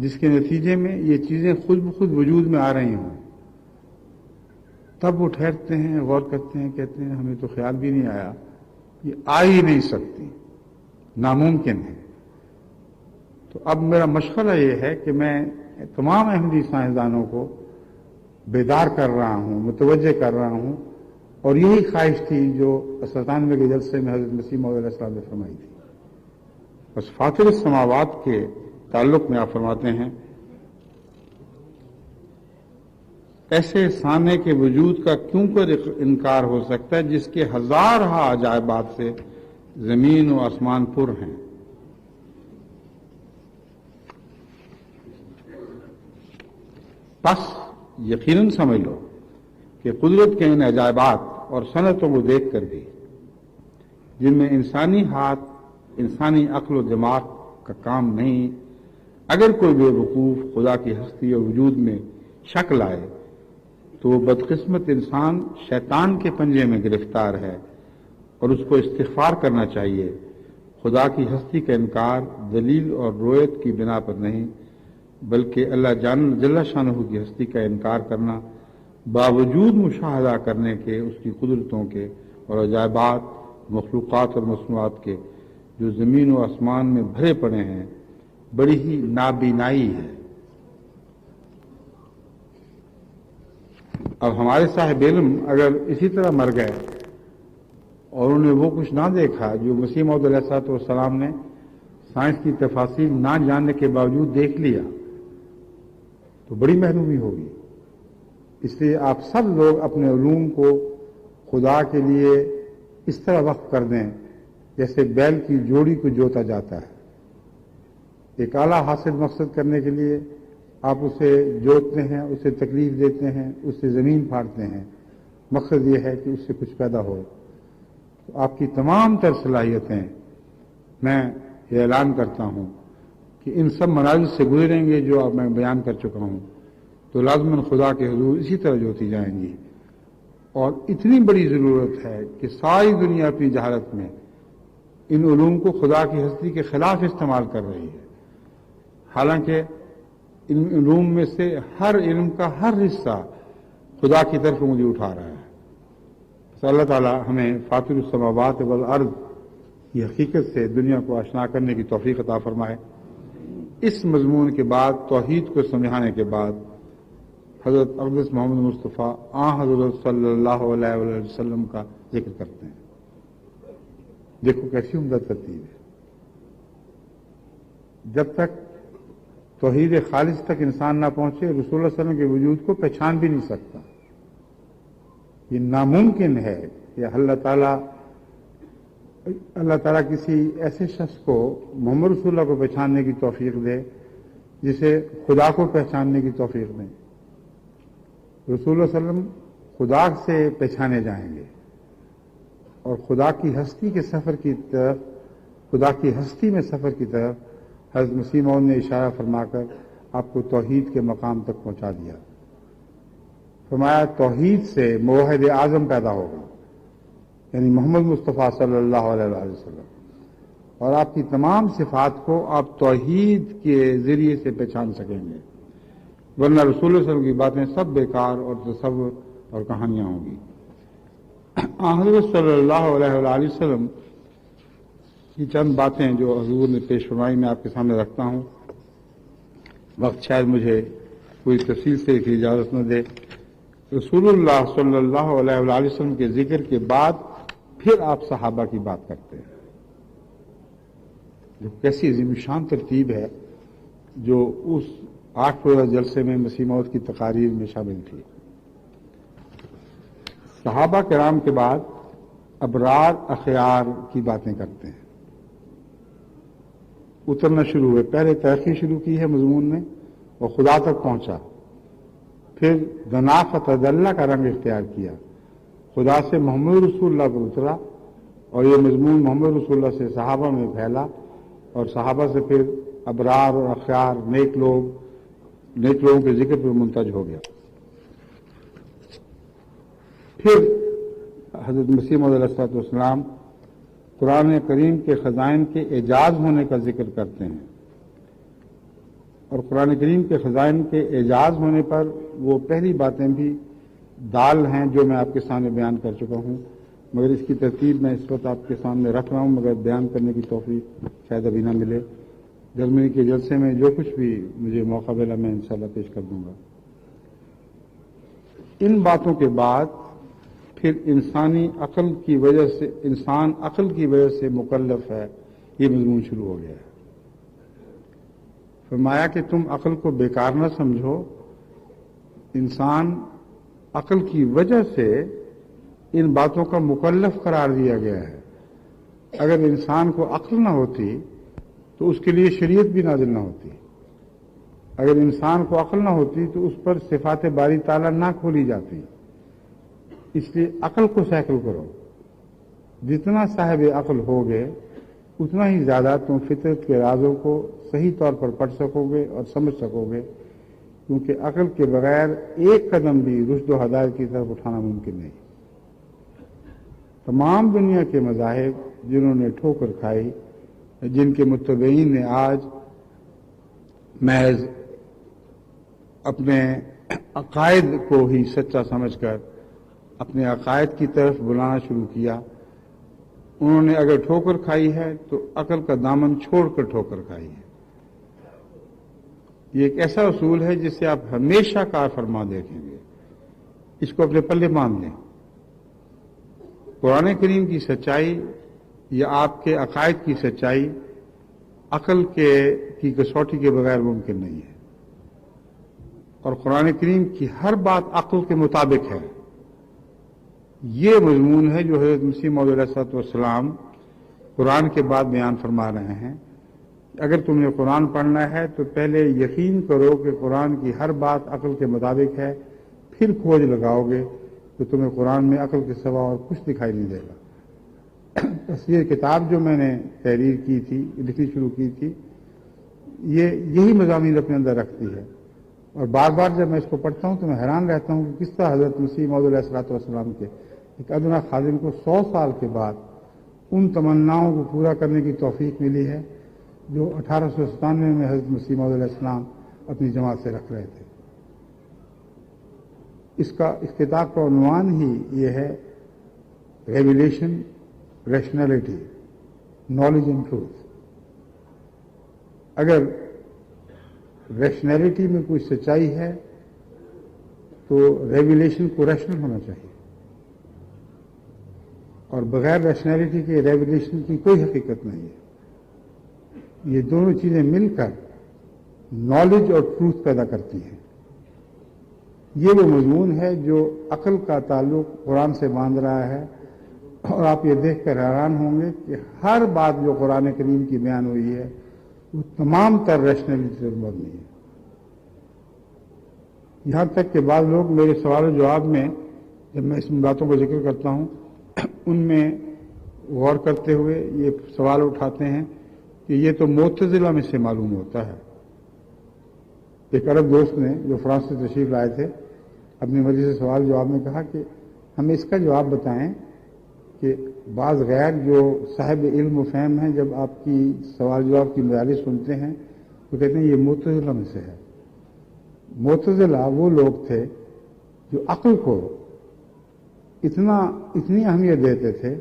جس کے نتیجے میں یہ چیزیں خود بخود وجود میں آ رہی ہوں، تب وہ ٹھہرتے ہیں، غور کرتے ہیں، کہتے ہیں ہمیں تو خیال بھی نہیں آیا، یہ آ ہی نہیں سکتی، ناممکن ہے۔ تو اب میرا مشغلہ یہ ہے کہ میں تمام احمدی سائنسدانوں کو بیدار کر رہا ہوں، متوجہ کر رہا ہوں، اور یہی خواہش تھی جو 97 کے جلسے میں حضرت مسیح موعود علیہ السلام نے فرمائی تھی۔ بس فاطر السماوات کے تعلق میں آپ فرماتے ہیں، ایسے سانے کے وجود کا کیوں کر انکار ہو سکتا ہے جس کے ہزارہا عجائبات سے زمین و آسمان پر ہیں۔ بس یقیناً سمجھ لو کہ قدرت کے ان عجائبات اور صنعتوں کو دیکھ کر بھی، جن میں انسانی ہاتھ، انسانی عقل و دماغ کا کام نہیں، اگر کوئی بے وقوف خدا کی ہستی اور وجود میں شک لائے تو وہ بدقسمت انسان شیطان کے پنجے میں گرفتار ہے، اور اس کو استغفار کرنا چاہیے۔ خدا کی ہستی کا انکار دلیل اور رویت کی بنا پر نہیں، بلکہ اللہ جل شانہ کی ہستی کا انکار کرنا باوجود مشاہدہ کرنے کے اس کی قدرتوں کے اور عجائبات، مخلوقات اور مصنوعات کے جو زمین و آسمان میں بھرے پڑے ہیں، بڑی ہی نابینائی ہے۔ اب ہمارے صاحب علم اگر اسی طرح مر گئے اور انہیں وہ کچھ نہ دیکھا جو مسیح موعود علیہ السلام نے سائنس کی تفاصیل نہ جاننے کے باوجود دیکھ لیا، تو بڑی محرومی ہوگی۔ اس لیے آپ سب لوگ اپنے علوم کو خدا کے لیے اس طرح وقف کر دیں جیسے بیل کی جوڑی کو جوتا جاتا ہے۔ ایک اعلیٰ حاصل مقصد کرنے کے لیے آپ اسے جوتتے ہیں، اسے تکلیف دیتے ہیں، اس سے زمین پھاڑتے ہیں، مقصد یہ ہے کہ اس سے کچھ پیدا ہو۔ تو آپ کی تمام تر صلاحیتیں، میں یہ اعلان کرتا ہوں کہ ان سب منازل سے گزریں گے جو اب میں بیان کر چکا ہوں، تو لازماً خدا کے حضور اسی طرح جوتی جائیں گی۔ اور اتنی بڑی ضرورت ہے کہ ساری دنیا اپنی جہالت میں ان علوم کو خدا کی ہستی کے خلاف استعمال کر رہی ہے، حالانکہ ان علوم میں سے ہر علم کا ہر حصہ خدا کی طرف مجھے اٹھا رہا ہے۔ تو اللہ تعالی ہمیں فاطر السماوات والارض کی حقیقت سے دنیا کو آشنا کرنے کی توفیق عطا فرمائے۔ اس مضمون کے بعد، توحید کو سمجھانے کے بعد، حضرت اقدس محمد مصطفیٰ حضرت صلی اللہ علیہ وآلہ وسلم کا ذکر کرتے ہیں۔ دیکھو کیسی عمدہ ترتیب ہے۔ جب تک توحید خالص تک انسان نہ پہنچے، رسول اللہ علیہ وسلم کے وجود کو پہچان بھی نہیں سکتا۔ یہ ناممکن ہے کہ اللہ تعالیٰ کسی ایسے شخص کو، محمد رسول اللہ کو پہچاننے کی توفیق دے جسے خدا کو پہچاننے کی توفیق دیں۔ رسول اللہ علیہ وسلم خدا سے پہچانے جائیں گے، اور خدا کی ہستی کے سفر کی طرف، خدا کی ہستی میں سفر کی طرف حضرت مسیح موعود نے اشارہ فرما کر آپ کو توحید کے مقام تک پہنچا دیا۔ فرمایا توحید سے موحد اعظم پیدا ہوگا، یعنی محمد مصطفیٰ صلی اللہ علیہ وآلہ وسلم، اور آپ کی تمام صفات کو آپ توحید کے ذریعے سے پہچان سکیں گے، ورنہ رسول اللہ علیہ وسلم کی باتیں سب بیکار اور تصور اور کہانیاں ہوں گی۔ حضرت صلی اللہ علیہ وآلہ وسلم کی چند باتیں جو حضور نے پیش فرمائی میں آپ کے سامنے رکھتا ہوں۔ وقت شاید مجھے کوئی تفصیل سے کی اجازت نہ دے۔ رسول اللہ صلی اللہ علیہ وآلہ وسلم کے ذکر کے بعد پھر آپ صحابہ کی بات کرتے ہیں، جو کیسی عظیم شان ترتیب ہے جو اس 8 روزہ جلسے میں مسیح موعود کی تقاریر میں شامل تھی۔ صحابہ کرام کے بعد ابرار اخیار کی باتیں کرتے ہیں، اترنا شروع ہوئے۔ پہلے ترقی شروع کی ہے مضمون میں اور خدا تک پہنچا، پھر دنا فتح اللہ کا رنگ اختیار کیا، خدا سے محمد رسول اللہ پر اترا، اور یہ مضمون محمد رسول اللہ سے صحابہ میں پھیلا، اور صحابہ سے پھر ابرار اور اخیار، نیک لوگوں کے ذکر پر منتج ہو گیا۔ پھر حضرت مسیح موعود علیہ السلام قرآن کریم کے خزائن کے اعجاز ہونے کا ذکر کرتے ہیں، اور قرآن کریم کے خزائن کے اعجاز ہونے پر وہ پہلی باتیں بھی دال ہیں جو میں آپ کے سامنے بیان کر چکا ہوں، مگر اس کی ترتیب میں اس وقت آپ کے سامنے رکھ رہا ہوں، مگر بیان کرنے کی توفیق شاید ابھی نہ ملے۔ جرمنی کے جلسے میں جو کچھ بھی مجھے موقع ملا میں انشاءاللہ پیش کر دوں گا۔ ان باتوں کے بعد پھر انسان عقل کی وجہ سے مکلف ہے، یہ مضمون شروع ہو گیا ہے۔ فرمایا کہ تم عقل کو بیکار نہ سمجھو، انسان عقل کی وجہ سے ان باتوں کا مکلف قرار دیا گیا ہے۔ اگر انسان کو عقل نہ ہوتی تو اس کے لیے شریعت بھی نازل نہ ہوتی، اگر انسان کو عقل نہ ہوتی تو اس پر صفات باری تعالیٰ نہ کھولی جاتی۔ اس لیے عقل کو سیکل کرو، جتنا صاحب عقل ہوگے اتنا ہی زیادہ تم فطرت کے رازوں کو صحیح طور پر پڑھ سکو گے اور سمجھ سکو گے، کیونکہ عقل کے بغیر ایک قدم بھی رشد و ہدایت کی طرف اٹھانا ممکن نہیں۔ تمام دنیا کے مذاہب جنہوں نے ٹھوکر کھائی، جن کے متبعین نے آج محض اپنے عقائد کو ہی سچا سمجھ کر اپنے عقائد کی طرف بلانا شروع کیا، انہوں نے اگر ٹھوکر کھائی ہے تو عقل کا دامن چھوڑ کر ٹھوکر کھائی ہے۔ یہ ایک ایسا اصول ہے جس سے آپ ہمیشہ کار فرما دیکھیں گے، اس کو اپنے پلے باندھ لیں۔ قرآن کریم کی سچائی یا آپ کے عقائد کی سچائی عقل کی کسوٹی کے بغیر ممکن نہیں ہے، اور قرآن کریم کی ہر بات عقل کے مطابق ہے۔ یہ مضمون ہے جو حضرت مسیح موعود علیہ الصلوۃ والسلام قرآن کے بعد بیان فرما رہے ہیں۔ اگر تم نے قرآن پڑھنا ہے تو پہلے یقین کرو کہ قرآن کی ہر بات عقل کے مطابق ہے، پھر کھوج لگاؤ گے تو تمہیں قرآن میں عقل کے سوا اور کچھ دکھائی نہیں دے گا۔ تصویر کتاب جو میں نے تحریر کی تھی، لکھنی شروع کی تھی، یہی مضامین اپنے اندر رکھتی ہے، اور بار بار جب میں اس کو پڑھتا ہوں تو میں حیران رہتا ہوں کہ کس طرح حضرت مسیح موعود علیہ الصلوۃ والسلام کے ایک ادنا خادم کو 100 سال کے بعد ان تمناؤں کو پورا کرنے کی توفیق ملی ہے جو 1897 میں حضرت مسیح موعود علیہ السلام اپنی جماعت سے رکھ رہے تھے۔ اس کتاب کا عنوان ہی یہ ہے، revelation, rationality, knowledge and truth. اگر ریشنلٹی میں کوئی سچائی ہے تو ریویلیشن کو ریشنل ہونا چاہیے، اور بغیر ریشنلٹی کے ریویلیشن کی کوئی حقیقت نہیں ہے۔ یہ دونوں چیزیں مل کر نالج اور ٹروتھ پیدا کرتی ہیں۔ یہ وہ مضمون ہے جو عقل کا تعلق قرآن سے باندھ رہا ہے، اور آپ یہ دیکھ کر حیران ہوں گے کہ ہر بات جو قرآن کریم کی بیان ہوئی ہے وہ تمام تر ریشنلٹی سے مبنی ہے۔ یہاں تک کہ بعض لوگ میرے سوال و جواب میں جب میں اس باتوں کا ذکر کرتا ہوں ان میں غور کرتے ہوئے یہ سوال اٹھاتے ہیں کہ یہ تو معتزلہ میں سے معلوم ہوتا ہے۔ ایک عرب دوست نے جو فرانس سے تشریف لائے تھے اپنی مرضی سے سوال جواب میں کہا کہ ہمیں اس کا جواب بتائیں کہ بعض غیر جو صاحب علم و فہم ہیں جب آپ کی سوال جواب کی مجالس سنتے ہیں تو کہتے ہیں یہ معتزلہ میں سے ہے۔ معتزلہ وہ لوگ تھے جو عقل کو اتنی اہمیت دیتے تھے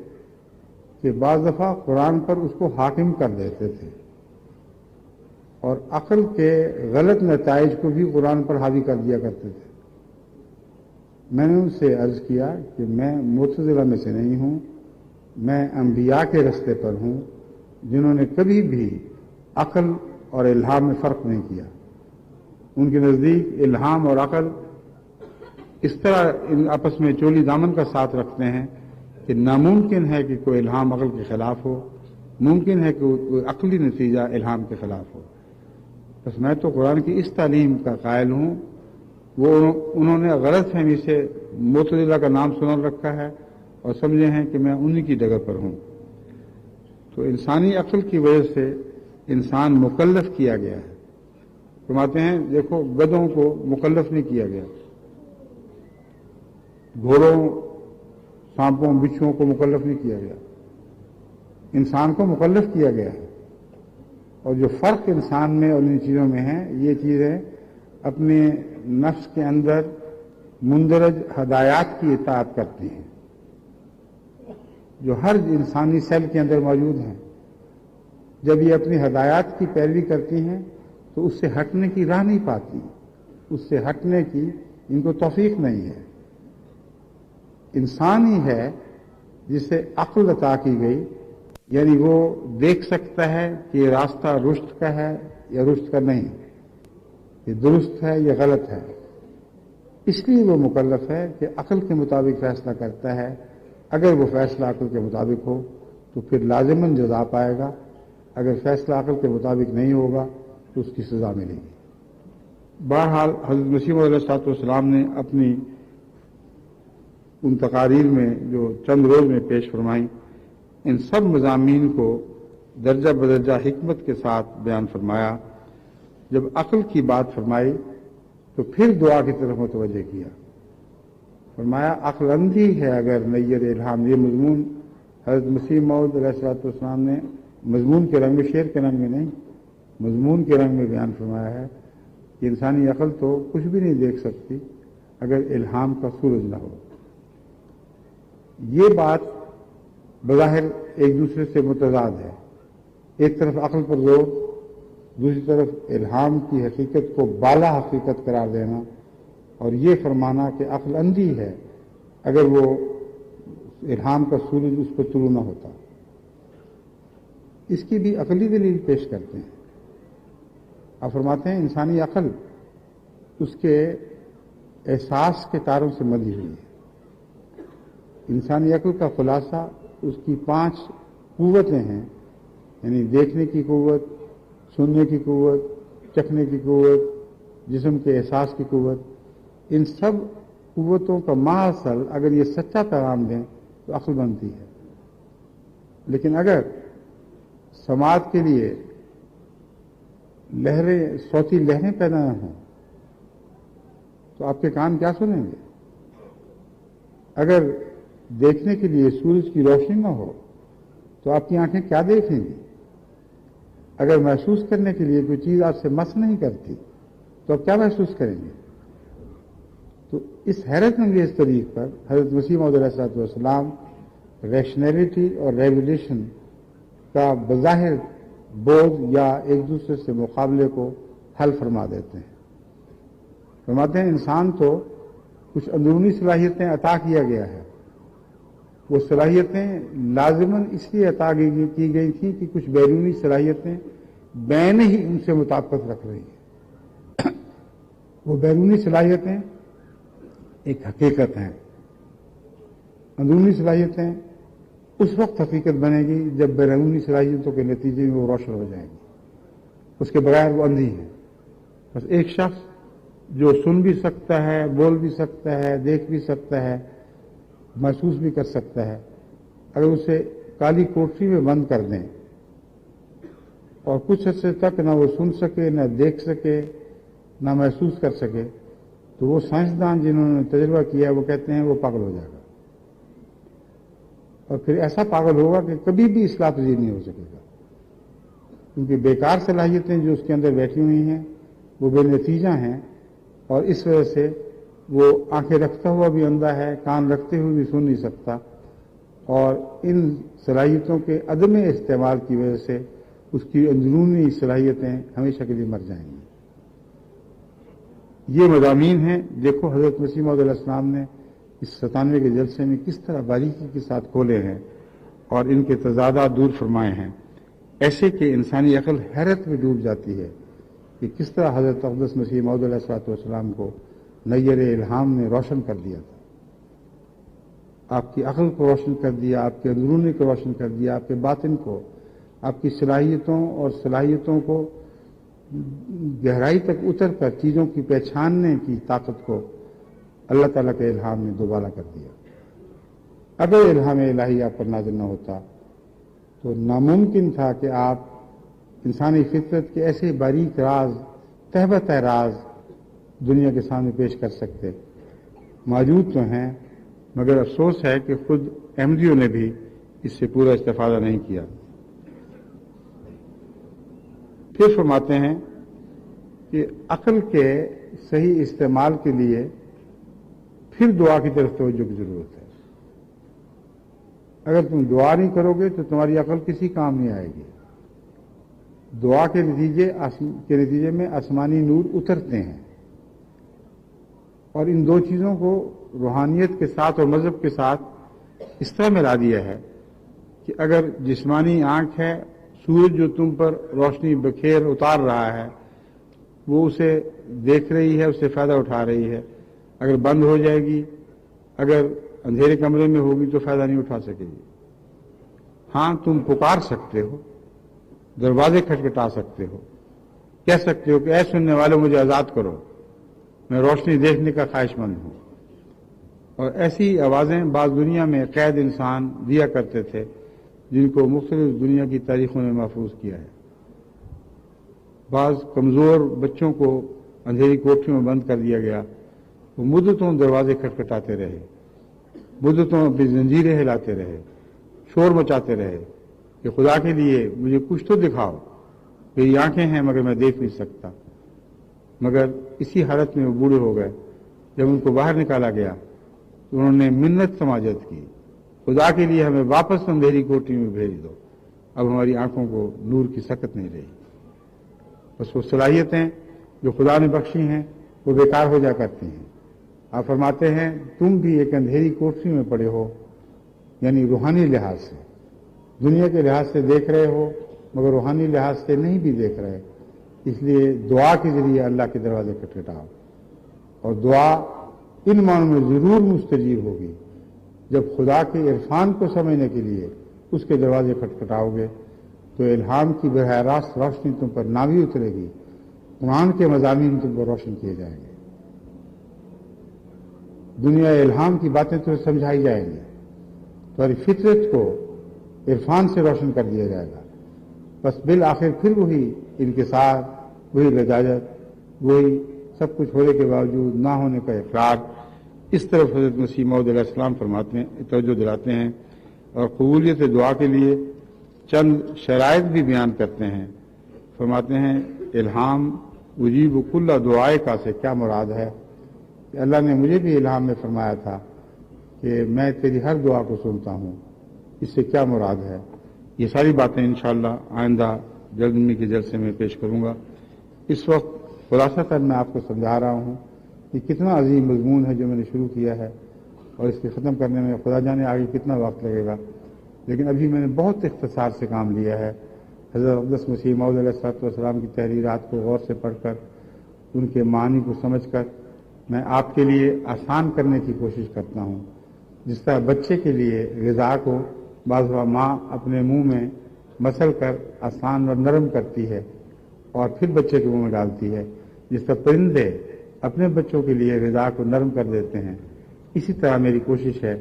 کہ بعض دفعہ قرآن پر اس کو حاکم کر دیتے تھے، اور عقل کے غلط نتائج کو بھی قرآن پر حاوی کر دیا کرتے تھے۔ میں نے ان سے عرض کیا کہ میں معتزلہ میں سے نہیں ہوں، میں انبیاء کے رستے پر ہوں جنہوں نے کبھی بھی عقل اور الہام میں فرق نہیں کیا۔ ان کے نزدیک الہام اور عقل اس طرح ان آپس میں چولی دامن کا ساتھ رکھتے ہیں کہ ناممکن ہے کہ کوئی الہام عقل کے خلاف ہو، ممکن ہے کہ کوئی عقلی نتیجہ الہام کے خلاف ہو۔ بس میں تو قرآن کی اس تعلیم کا قائل ہوں، انہوں نے غلط فہمی سے معتزلہ کا نام سن رکھا ہے اور سمجھے ہیں کہ میں انہی کی جگہ پر ہوں۔ تو انسانی عقل کی وجہ سے انسان مکلف کیا گیا ہے۔ فرماتے ہیں دیکھو گدھوں کو مکلف نہیں کیا گیا، گھوڑوں، سانپوں، بچھوؤں کو مکلف نہیں کیا گیا، انسان کو مکلف کیا گیا ہے، اور جو فرق انسان میں اور ان چیزوں میں ہے، یہ چیزیں اپنے نفس کے اندر مندرج ہدایات کی اطاعت کرتی ہیں جو ہر انسانی سیل کے اندر موجود ہیں۔ جب یہ اپنی ہدایات کی پیروی کرتی ہیں تو اس سے ہٹنے کی راہ نہیں پاتی، اس سے ہٹنے کی ان کو توفیق نہیں ہے۔ انسان ہی ہے جسے عقل عطا کی گئی، یعنی وہ دیکھ سکتا ہے کہ یہ راستہ رشد کا ہے یا رشد کا نہیں، یہ درست ہے یا غلط ہے۔ اس لیے وہ مکلف ہے کہ عقل کے مطابق فیصلہ کرتا ہے۔ اگر وہ فیصلہ عقل کے مطابق ہو تو پھر لازماً جزا پائے گا، اگر فیصلہ عقل کے مطابق نہیں ہوگا تو اس کی سزا ملے گی۔ بہرحال حضرت مسیح موعود علیہ السلام نے اپنی ان تقاریر میں جو چند روز میں پیش فرمائیں، ان سب مضامین کو درجہ بدرجہ حکمت کے ساتھ بیان فرمایا۔ جب عقل کی بات فرمائی تو پھر دعا کی طرف متوجہ کیا، فرمایا عقل اندھی ہے اگر نیر الہام۔ یہ مضمون حضرت مسیح موعود علیہ السلام نے مضمون کے رنگ میں، شعر کے رنگ میں نہیں، مضمون کے رنگ میں بیان فرمایا ہے کہ انسانی عقل تو کچھ بھی نہیں دیکھ سکتی اگر الہام کا سورج نہ ہو۔ یہ بات بظاہر ایک دوسرے سے متضاد ہے، ایک طرف عقل پر زور، دوسری طرف الہام کی حقیقت کو بالا حقیقت قرار دینا اور یہ فرمانا کہ عقل اندھی ہے اگر وہ الہام کا سورج اس پر طلوع نہ ہوتا۔ اس کی بھی عقلی دلیل پیش کرتے ہیں۔ آپ فرماتے ہیں انسانی عقل اس کے احساس کے تاروں سے ملی ہوئی ہے۔ انسانی عقل کا خلاصہ اس کی 5 قوتیں ہیں، یعنی دیکھنے کی قوت، سننے کی قوت، چکھنے کی قوت، جسم کے احساس کی قوت۔ ان سب قوتوں کا ماحصل اگر یہ سچا پیغام دیں تو عقل بنتی ہے، لیکن اگر سماعت کے لیے صوتی لہریں پیدا نہ ہوں تو آپ کے کان کیا سنیں گے؟ اگر دیکھنے کے لیے سورج کی روشنی نہ ہو تو آپ کی آنکھیں کیا دیکھیں گی؟ اگر محسوس کرنے کے لیے کوئی چیز آپ سے مس نہیں کرتی تو آپ کیا محسوس کریں گے؟ تو اس حیرت انگیز طریق پر حضرت مسیح موعود علیہ السلام ریشنلٹی اور ریولیشن کا بظاہر بوجھ یا ایک دوسرے سے مقابلے کو حل فرما دیتے ہیں۔ فرماتے ہیں انسان تو کچھ اندرونی صلاحیتیں عطا کیا گیا ہے، وہ صلاحیتیں لازماً اس لیے عطا کی گئی تھیں کہ کچھ بیرونی صلاحیتیں بین ہی ان سے مطابقت رکھ رہی ہیں۔ وہ بیرونی صلاحیتیں ایک حقیقت ہیں، اندرونی صلاحیتیں اس وقت حقیقت بنے گی جب بیرونی صلاحیتوں کے نتیجے میں وہ روشن ہو جائیں گی، اس کے بغیر وہ اندھی ہے۔ بس ایک شخص جو سن بھی سکتا ہے، بول بھی سکتا ہے، دیکھ بھی سکتا ہے، محسوس بھی کر سکتا ہے، اگر اسے کالی کوٹری میں بند کر دیں اور کچھ عرصے تک نہ وہ سن سکے، نہ دیکھ سکے، نہ محسوس کر سکے، تو وہ سائنسدان جنہوں نے تجربہ کیا وہ کہتے ہیں وہ پاگل ہو جائے گا، اور پھر ایسا پاگل ہوگا کہ کبھی بھی اصلاح پذیر نہیں ہو سکے گا، کیونکہ بیکار صلاحیتیں جو اس کے اندر بیٹھی ہوئی ہیں وہ بے نتیجہ ہیں، اور اس وجہ سے وہ آنکھیں رکھتا ہوا بھی اندھا ہے، کان رکھتے ہوئے بھی سن نہیں سکتا، اور ان صلاحیتوں کے عدم استعمال کی وجہ سے اس کی اندرونی صلاحیتیں ہمیشہ کے لیے مر جائیں گی۔ یہ مضامین ہیں، دیکھو حضرت مسیح موعود علیہ السلام نے اس 97 کے جلسے میں کس طرح باریکی کے ساتھ کھولے ہیں اور ان کے تضادات دور فرمائے ہیں، ایسے کہ انسانی عقل حیرت میں ڈوب جاتی ہے کہ کس طرح حضرت اقدس مسیح موعود علیہ السلام کو نیر الہام نے روشن کر دیا تھا، آپ کی عقل کو روشن کر دیا، آپ کے اندرونی کو روشن کر دیا، آپ کے باطن کو، آپ کی صلاحیتوں اور صلاحیتوں کو گہرائی تک اتر کر چیزوں کی پہچاننے کی طاقت کو اللہ تعالیٰ کے الہام نے دوبالا کر دیا۔ اگر الہام الہی آپ پر نازل نہ ہوتا تو ناممکن تھا کہ آپ انسانی فطرت کے ایسے باریک راز، تہ بتہ راز دنیا کے سامنے پیش کر سکتے۔ موجود تو ہیں، مگر افسوس ہے کہ خود احمدیوں نے بھی اس سے پورا استفادہ نہیں کیا۔ پھر فرماتے ہیں کہ عقل کے صحیح استعمال کے لیے پھر دعا کی طرف توجہ کی ضرورت ہے. اگر تم دعا نہیں کرو گے تو تمہاری عقل کسی کام نہیں آئے گی. دعا کے نتیجے میں آسمانی نور اترتے ہیں، اور ان دو چیزوں کو روحانیت کے ساتھ اور مذہب کے ساتھ اس طرح ملا دیا ہے کہ اگر جسمانی آنکھ ہے، سورج جو تم پر روشنی بکھیر اتار رہا ہے وہ اسے دیکھ رہی ہے، اسے فائدہ اٹھا رہی ہے. اگر بند ہو جائے گی، اگر اندھیرے کمرے میں ہوگی تو فائدہ نہیں اٹھا سکے گی. ہاں تم پکار سکتے ہو، دروازے کھٹکھٹا سکتے ہو، کہہ سکتے ہو کہ اے سننے والوں مجھے آزاد کرو، میں روشنی دیکھنے کا خواہش مند ہوں. اور ایسی آوازیں بعض دنیا میں قید انسان دیا کرتے تھے جن کو مختلف دنیا کی تاریخوں نے محفوظ کیا ہے. بعض کمزور بچوں کو اندھیری کوٹھیوں میں بند کر دیا گیا، وہ مدتوں دروازے کھٹکھٹاتے رہے، مدتوں اپنی زنجیریں ہلاتے رہے، شور مچاتے رہے کہ خدا کے لیے مجھے کچھ تو دکھاؤ، میری آنکھیں ہیں مگر میں دیکھ نہیں سکتا. مگر اسی حالت میں وہ بوڑھے ہو گئے. جب ان کو باہر نکالا گیا تو انہوں نے منت سماجت کی، خدا کے لیے ہمیں واپس اندھیری کوٹھی میں بھیج دو، اب ہماری آنکھوں کو نور کی سکت نہیں رہی. بس وہ صلاحیتیں جو خدا نے بخشی ہیں وہ بیکار ہو جا کرتی ہیں. آپ فرماتے ہیں تم بھی ایک اندھیری کوٹھی میں پڑے ہو، یعنی روحانی لحاظ سے. دنیا کے لحاظ سے دیکھ رہے ہو مگر روحانی لحاظ سے نہیں بھی دیکھ رہے. اس لیے دعا کے ذریعے اللہ کے دروازے کھٹکھٹاؤ، اور دعا ان معنوں میں ضرور مستجیب ہوگی جب خدا کے عرفان کو سمجھنے کے لیے اس کے دروازے کھٹکھٹاؤ گے تو الہام کی براہ راست روشنی تم پر ناوی اترے گی، قرآن کے مضامین تم پر روشن کیے جائیں گے، دنیا الہام کی باتیں تمہیں سمجھائی جائیں گی، تمہاری فطرت کو عرفان سے روشن کر دیا جائے گا. بس بالآخر پھر وہی انکسار، وہی لجاجت، وہی سب کچھ ہونے کے باوجود نہ ہونے کا اقرار. اس طرف حضرت مسیح موعود علیہ السلام فرماتے ہیں، توجہ دلاتے ہیں اور قبولیت دعا کے لیے چند شرائط بھی بیان کرتے ہیں. فرماتے ہیں الہام اجیب کل دعائے کا سے کیا مراد ہے کہ اللہ نے مجھے بھی الہام میں فرمایا تھا کہ میں تیری ہر دعا کو سنتا ہوں. اس سے کیا مراد ہے؟ یہ ساری باتیں انشاءاللہ آئندہ جلد کے جلسے میں پیش کروں گا. اس وقت خلاصتاً میں آپ کو سمجھا رہا ہوں کہ کتنا عظیم مضمون ہے جو میں نے شروع کیا ہے، اور اس کے ختم کرنے میں خدا جانے آگے کتنا وقت لگے گا. لیکن ابھی میں نے بہت اختصار سے کام لیا ہے. حضرت اقدس مسیح موعود علیہ السلام کی تحریرات کو غور سے پڑھ کر ان کے معنی کو سمجھ کر میں آپ کے لیے آسان کرنے کی کوشش کرتا ہوں. جس طرح بچے کے لیے غذا کو بعض ماں اپنے منہ میں مسل کر آسان اور نرم کرتی ہے اور پھر بچے کے منہ میں ڈالتی ہے، جس طرح پرندے اپنے بچوں کے لیے غذا کو نرم کر دیتے ہیں، اسی طرح میری کوشش ہے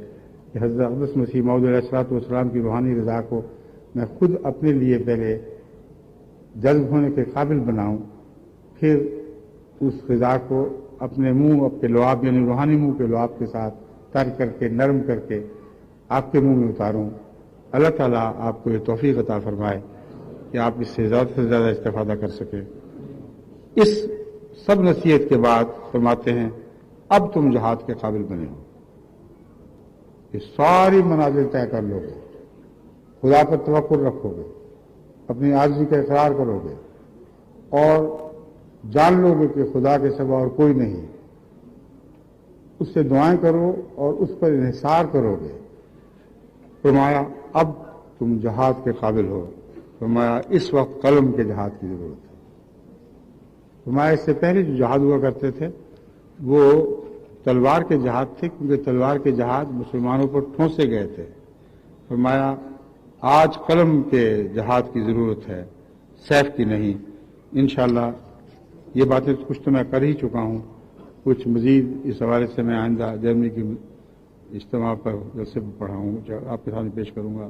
کہ حضرت اقدس مسیح موعود علیہ السلام کی روحانی غذا کو میں خود اپنے لیے پہلے جذب ہونے کے قابل بناؤں، پھر اس غذا کو اپنے منہ کے لعاب یعنی روحانی منہ کے لعاب کے ساتھ تر کر کے نرم کر کے آپ کے منہ میں اتاروں. اللہ تعالیٰ آپ کو یہ توفیق عطا فرمائے کہ آپ اس سے زیادہ استفادہ کر سکیں. اس سب نصیحت کے بعد فرماتے ہیں اب تم جہاد کے قابل بنے ہو. یہ ساری منازل طے کر لو گے، خدا پر توکل رکھو گے، اپنی عاجزی کا اقرار کرو گے اور جان لو گے کہ خدا کے سوا اور کوئی نہیں. اس سے دعائیں کرو اور اس پر انحصار کرو گے. فرمایا اب تم جہاد کے قابل ہو. فرمایا اس وقت قلم کے جہاد کی ضرورت ہے. فرمایا اس سے پہلے جو جہاد ہوا کرتے تھے وہ تلوار کے جہاد تھے، کیونکہ تلوار کے جہاد مسلمانوں پر ٹھونسے گئے تھے. فرمایا آج قلم کے جہاد کی ضرورت ہے، سیف کی نہیں. انشاءاللہ یہ باتیں کچھ تو میں کر ہی چکا ہوں، کچھ مزید اس حوالے سے میں آئندہ جرمنی کی اجتماع پر جلسے پر پڑھاؤں آپ کے سامنے پیش کروں گا.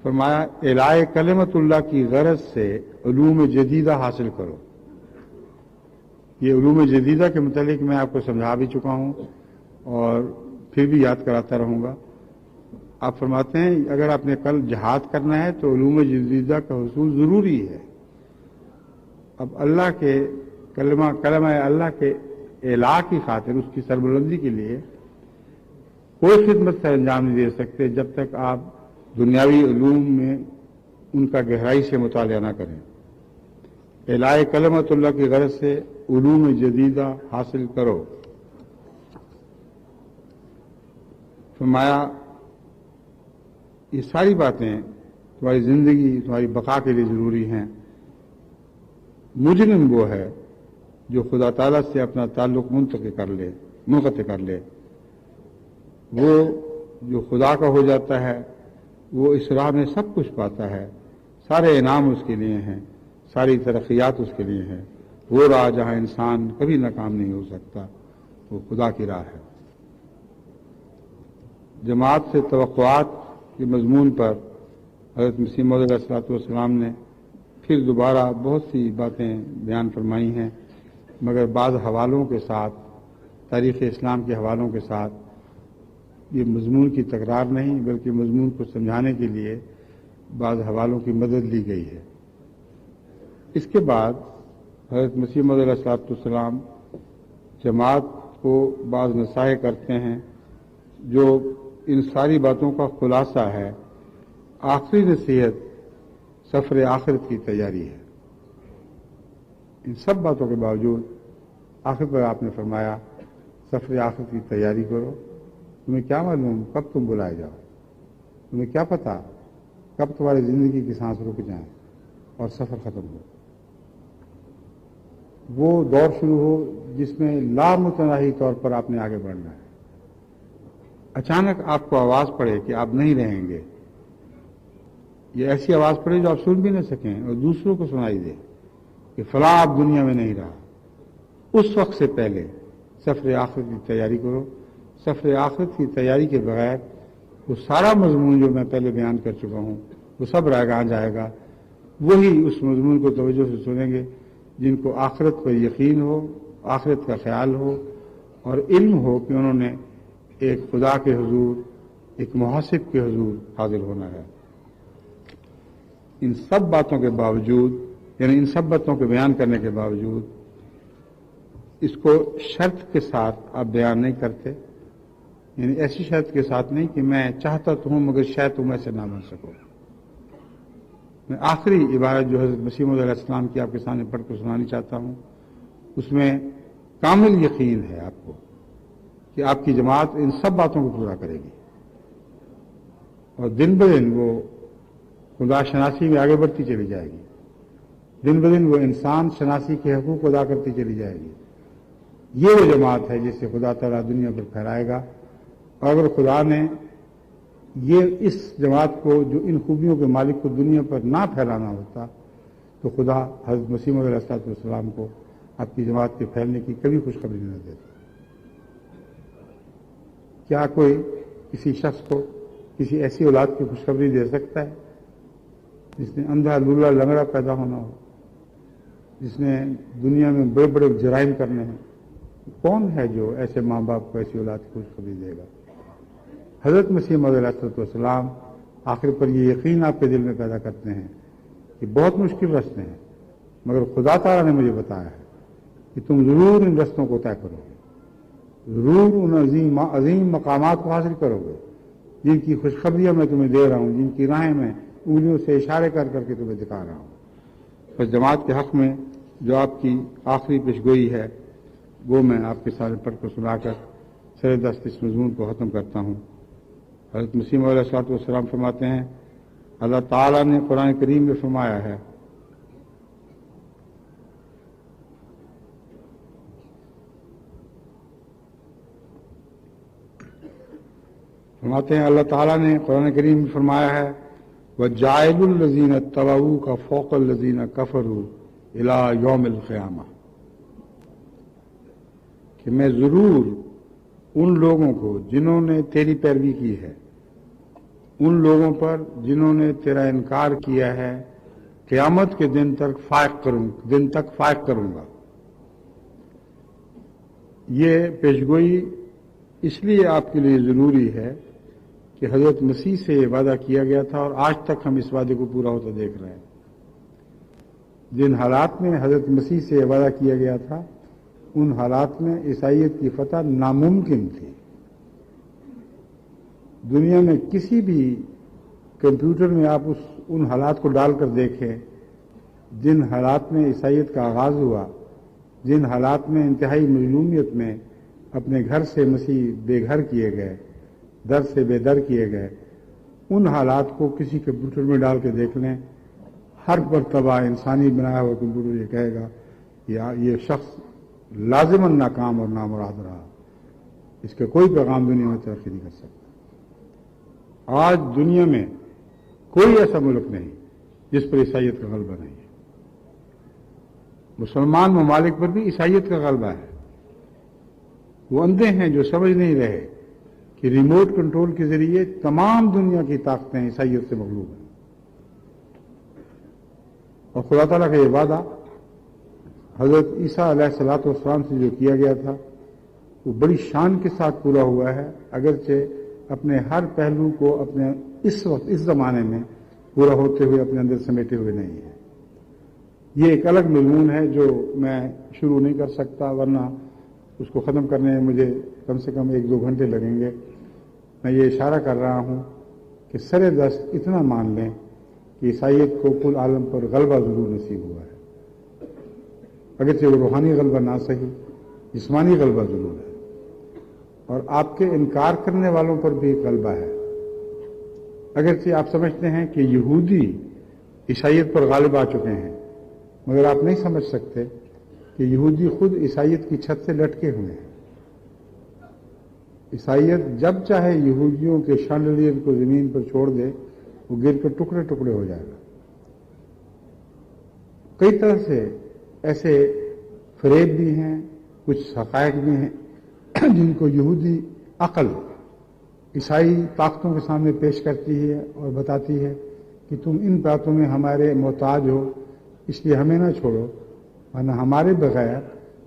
فرمایا اعلاء کلمت اللہ کی غرض سے علوم جدیدہ حاصل کرو. یہ علوم جدیدہ کے متعلق میں آپ کو سمجھا بھی چکا ہوں اور پھر بھی یاد کراتا رہوں گا. آپ فرماتے ہیں اگر آپ نے کل جہاد کرنا ہے تو علوم جدیدہ کا حصول ضروری ہے. اب اللہ کے کلمہ اللہ کے اعلاء کی خاطر، اس کی سربلندی کے لیے کوئی خدمت سے انجام نہیں دے سکتے جب تک آپ دنیاوی علوم میں ان کا گہرائی سے مطالعہ نہ کریں. اعلاء کلمت اللہ کی غرض سے علوم جدیدہ حاصل کرو. فرمایا یہ ساری باتیں تمہاری زندگی، تمہاری بقا کے لیے ضروری ہیں. مجرم وہ ہے جو خدا تعالیٰ سے اپنا تعلق منقطع کر لے. وہ جو خدا کا ہو جاتا ہے وہ اس راہ میں سب کچھ پاتا ہے، سارے انعام اس کے لیے ہیں، ساری ترقیات اس کے لیے ہیں. وہ راہ جہاں انسان کبھی ناکام نہیں ہو سکتا وہ خدا کی راہ ہے. جماعت سے توقعات کے مضمون پر حضرت مسیح موعود علیہ الصلوۃ والسلام نے پھر دوبارہ بہت سی باتیں بیان فرمائی ہیں، مگر بعض حوالوں کے ساتھ، تاریخ اسلام کے حوالوں کے ساتھ. یہ مضمون کی تکرار نہیں بلکہ مضمون کو سمجھانے کے لیے بعض حوالوں کی مدد لی گئی ہے. اس کے بعد حضرت مسیح موعود علیہ الصلوۃ والسلام جماعت کو بعض نصائح کرتے ہیں جو ان ساری باتوں کا خلاصہ ہے. آخری نصیحت سفر آخرت کی تیاری ہے. ان سب باتوں کے باوجود آخر پر آپ نے فرمایا سفر آخرت کی تیاری کرو. تمہیں کیا معلوم کب تم بلائے جاؤ، تمہیں کیا پتا کب تمہاری زندگی کی سانس رک جائیں اور سفر ختم ہو. وہ دور شروع ہو جس میں لامتناہی طور پر آپ نے آگے بڑھنا ہے. اچانک آپ کو آواز پڑے کہ آپ نہیں رہیں گے. یہ ایسی آواز پڑے جو آپ سن بھی نہ سکیں اور دوسروں کو سنائی دے کہ فلاں آپ دنیا میں نہیں رہا. اس وقت سے پہلے سفر آخرت کی تیاری کرو. سفر آخرت کی تیاری کے بغیر وہ سارا مضمون جو میں پہلے بیان کر چکا ہوں وہ سب رائگاں جائے گا. وہی اس مضمون کو توجہ سے سنیں گے جن کو آخرت پر یقین ہو، آخرت کا خیال ہو اور علم ہو کہ انہوں نے ایک خدا کے حضور، ایک محاسب کے حضور حاضر ہونا ہے. ان سب باتوں کے باوجود، یعنی ان سب باتوں کے بیان کرنے کے باوجود اس کو شرط کے ساتھ آپ بیان نہیں کرتے. یعنی ایسی شرط کے ساتھ نہیں کہ میں چاہتا تو ہوں مگر شاید تم ایسے نہ بن سکو. میں آخری عبارت جو حضرت مسیح موعود علیہ السلام کی آپ کے سامنے پڑھ کر سنانی چاہتا ہوں، اس میں کامل یقین ہے آپ کو کہ آپ کی جماعت ان سب باتوں کو پورا کرے گی اور دن بدن وہ خدا شناسی میں آگے بڑھتی چلی جائے گی. دن بدن وہ انسان شناسی کے حقوق ادا کرتی چلی جائے گی. یہ وہ جماعت ہے جسے خدا تعالیٰ دنیا پر پھیلائے گا. اور اگر خدا نے یہ اس جماعت کو جو ان خوبیوں کے مالک کو دنیا پر نہ پھیلانا ہوتا تو خدا حضرت مسیح موعود علیہ السلام کو آپ کی جماعت کے پھیلنے کی کبھی خوشخبری نہ دیتا. کیا کوئی کسی شخص کو کسی ایسی اولاد کی خوشخبری دے سکتا ہے جس نے اندھا لولا لنگڑا پیدا ہونا ہو، جس نے دنیا میں بڑے بڑے جرائم کرنے ہیں؟ کون ہے جو ایسے ماں باپ کو ایسی اولاد کی خوشخبری دے گا؟ حضرت مسیح موعود علیہ السلام آخر پر یہ یقین آپ کے دل میں پیدا کرتے ہیں کہ بہت مشکل رستے ہیں مگر خدا تعالیٰ نے مجھے بتایا ہے کہ تم ضرور ان رستوں کو طے کرو گے، ضرور ان عظیم مقامات کو حاصل کرو گے جن کی خوشخبریاں میں تمہیں دے رہا ہوں، جن کی راہیں میں انگلیوں سے اشارے کر کر کے تمہیں دکھا رہا ہوں. بس جماعت کے حق میں جو آپ کی آخری پیشگوئی ہے وہ میں آپ کے سامنے پڑھ کر سنا کر سر دست اس مضمون کو ختم کرتا ہوں. حضرت مسیح موعود علیہ السلام فرماتے ہیں اللہ تعالیٰ نے قرآن کریم میں فرمایا ہے اللہ تعالیٰ نے قرآن کریم میں فرمایا ہے وَجَاعِلُ الَّذِينَ اتَّبَعُوكَ فَوْقَ الَّذِينَ كَفَرُوا إِلَىٰ يَوْمِ الْقِيَامَةِ، کہ میں ضرور ان لوگوں کو جنہوں نے تیری پیروی کی ہے، ان لوگوں پر جنہوں نے تیرا انکار کیا ہے، قیامت کے دن تک فائق کروں گا. یہ پیشگوئی اس لیے آپ کے لیے ضروری ہے کہ حضرت مسیح سے یہ وعدہ کیا گیا تھا اور آج تک ہم اس وعدے کو پورا ہوتا دیکھ رہے ہیں۔ جن حالات میں حضرت مسیح سے یہ وعدہ کیا گیا تھا ان حالات میں عیسائیت کی فتح ناممکن تھی۔ دنیا میں کسی بھی کمپیوٹر میں آپ ان حالات کو ڈال کر دیکھیں جن حالات میں عیسائیت کا آغاز ہوا، جن حالات میں انتہائی مظلومیت میں اپنے گھر سے مسیح بے گھر کیے گئے، در سے بے در کیے گئے، ان حالات کو کسی کمپیوٹر میں ڈال کے دیکھ لیں، ہر مرتبہ انسانی بنایا ہوا کمپیوٹر یہ کہے گا یہ شخص لازماً ناکام اور نامراد رہا، اس کا کوئی پیغام دنیا میں ترقی نہیں کر سکتا۔ آج دنیا میں کوئی ایسا ملک نہیں جس پر عیسائیت کا غلبہ نہیں ہے۔ مسلمان ممالک پر بھی عیسائیت کا غلبہ ہے۔ وہ اندھے ہیں جو سمجھ نہیں رہے کہ ریموٹ کنٹرول کے ذریعے تمام دنیا کی طاقتیں عیسائیت سے مغلوب ہیں، اور خدا تعالیٰ کا یہ وعدہ حضرت عیسیٰ علیہ الصلوۃ والسلام سے جو کیا گیا تھا وہ بڑی شان کے ساتھ پورا ہوا ہے، اگرچہ اپنے ہر پہلو کو اپنے اس وقت اس زمانے میں پورا ہوتے ہوئے اپنے اندر سمیٹے ہوئے نہیں ہے۔ یہ ایک الگ مضمون ہے جو میں شروع نہیں کر سکتا، ورنہ اس کو ختم کرنے میں مجھے کم سے کم 1-2 گھنٹے لگیں گے۔ میں یہ اشارہ کر رہا ہوں کہ سر دست اتنا مان لیں کہ عیسائیت کو کل عالم پر غلبہ ضرور نصیب ہوا ہے، اگرچہ وہ روحانی غلبہ نہ صحیح، جسمانی غلبہ ضرور ہے، اور آپ کے انکار کرنے والوں پر بھی غلبہ ہے۔ اگرچہ آپ سمجھتے ہیں کہ یہودی عیسائیت پر غالب آ چکے ہیں، مگر آپ نہیں سمجھ سکتے کہ یہودی خود عیسائیت کی چھت سے لٹکے ہوئے ہیں۔ عیسائیت جب چاہے یہودیوں کے شانڈلیئر کو زمین پر چھوڑ دے، وہ گر کر ٹکڑے ٹکڑے ہو جائے گا۔ کئی طرح سے ایسے فریب بھی ہیں، کچھ حقائق بھی ہیں جن کو یہودی عقل عیسائی طاقتوں کے سامنے پیش کرتی ہے اور بتاتی ہے کہ تم ان باتوں میں ہمارے محتاج ہو، اس لیے ہمیں نہ چھوڑو، ورنہ ہمارے بغیر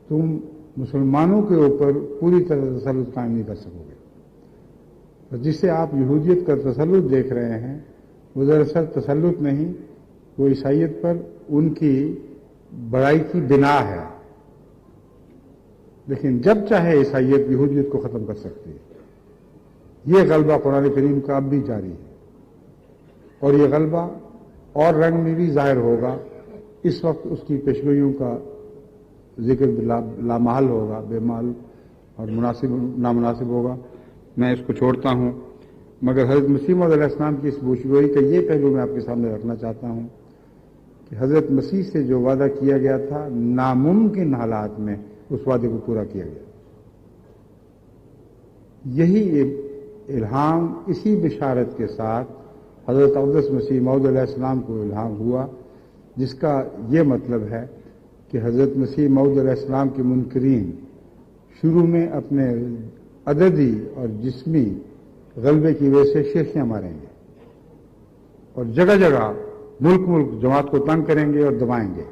تم مسلمانوں کے اوپر پوری طرح تسلط قائم نہیں کر سکو گے۔ جسے آپ یہودیت کا تسلط دیکھ رہے ہیں وہ دراصل تسلط نہیں، وہ عیسائیت پر ان کی بڑائی کی بنا ہے، لیکن جب چاہے عیسائیت یہودیت کو ختم کر سکتی ہے۔ یہ غلبہ قرآن کریم کا اب بھی جاری ہے، اور یہ غلبہ اور رنگ میں بھی ظاہر ہوگا۔ اس وقت اس کی پیشگوئیوں کا ذکر لامحل ہوگا، بے مال اور نامناسب ہوگا، میں اس کو چھوڑتا ہوں۔ مگر حضرت مسیح موعود علیہ السلام کی اس پیشگوئی کا یہ پہلو میں آپ کے سامنے رکھنا چاہتا ہوں کہ حضرت مسیح سے جو وعدہ کیا گیا تھا ناممکن حالات میں اس وعدے کو پورا کیا گیا۔ یہی الہام اسی بشارت کے ساتھ حضرت اقدس مسیح موعود علیہ السلام کو الہام ہوا، جس کا یہ مطلب ہے کہ حضرت مسیح موعود علیہ السلام کے منکرین شروع میں اپنے عددی اور جسمی غلبے کی وجہ سے شیخیاں ماریں گے، اور جگہ جگہ ملک ملک جماعت کو تنگ کریں گے اور دبائیں گے،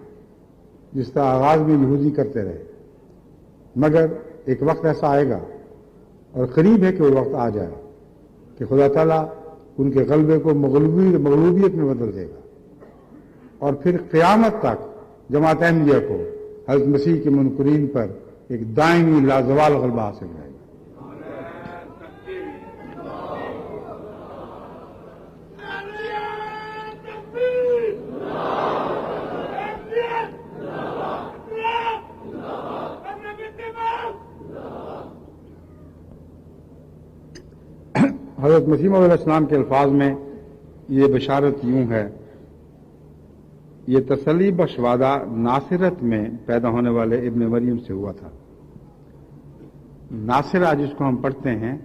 جس طرح آغاز میں یہودی کرتے رہے۔ مگر ایک وقت ایسا آئے گا، اور قریب ہے کہ وہ وقت آ جائے، کہ خدا تعالیٰ ان کے غلبے کو مغلوبیت میں بدل دے گا، اور پھر قیامت تک جماعت احمدیہ کو حضرت مسیح کے منکرین پر ایک دائمی لازوال غلبہ حاصل رہے گا۔ حضرت مسیح موعود علیہ السلام کے الفاظ میں یہ بشارت یوں ہے، یہ تسلی بخش وعدہ ناصرت میں پیدا ہونے والے ابن مریم سے ہوا تھا۔ ناصرہ جس کو ہم پڑھتے ہیں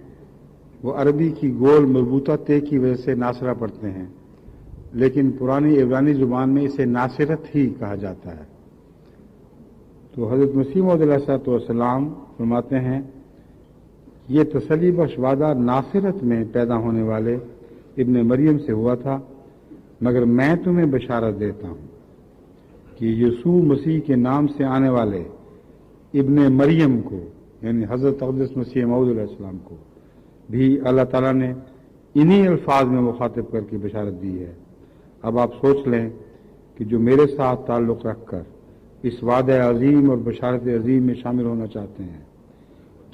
وہ عربی کی گول مربوطہ تے کی وجہ سے ناصرہ پڑھتے ہیں، لیکن پرانی عبرانی زبان میں اسے ناصرت ہی کہا جاتا ہے۔ تو حضرت مسیح موعود علیہ السلام فرماتے ہیں یہ تسلی بخش وعدہ ناصرت میں پیدا ہونے والے ابن مریم سے ہوا تھا، مگر میں تمہیں بشارت دیتا ہوں کہ یسوع مسیح کے نام سے آنے والے ابن مریم کو، یعنی حضرت اقدس مسیح موعود علیہ السلام کو بھی اللہ تعالیٰ نے انہی الفاظ میں مخاطب کر کے بشارت دی ہے۔ اب آپ سوچ لیں کہ جو میرے ساتھ تعلق رکھ کر اس وعدہ عظیم اور بشارت عظیم میں شامل ہونا چاہتے ہیں،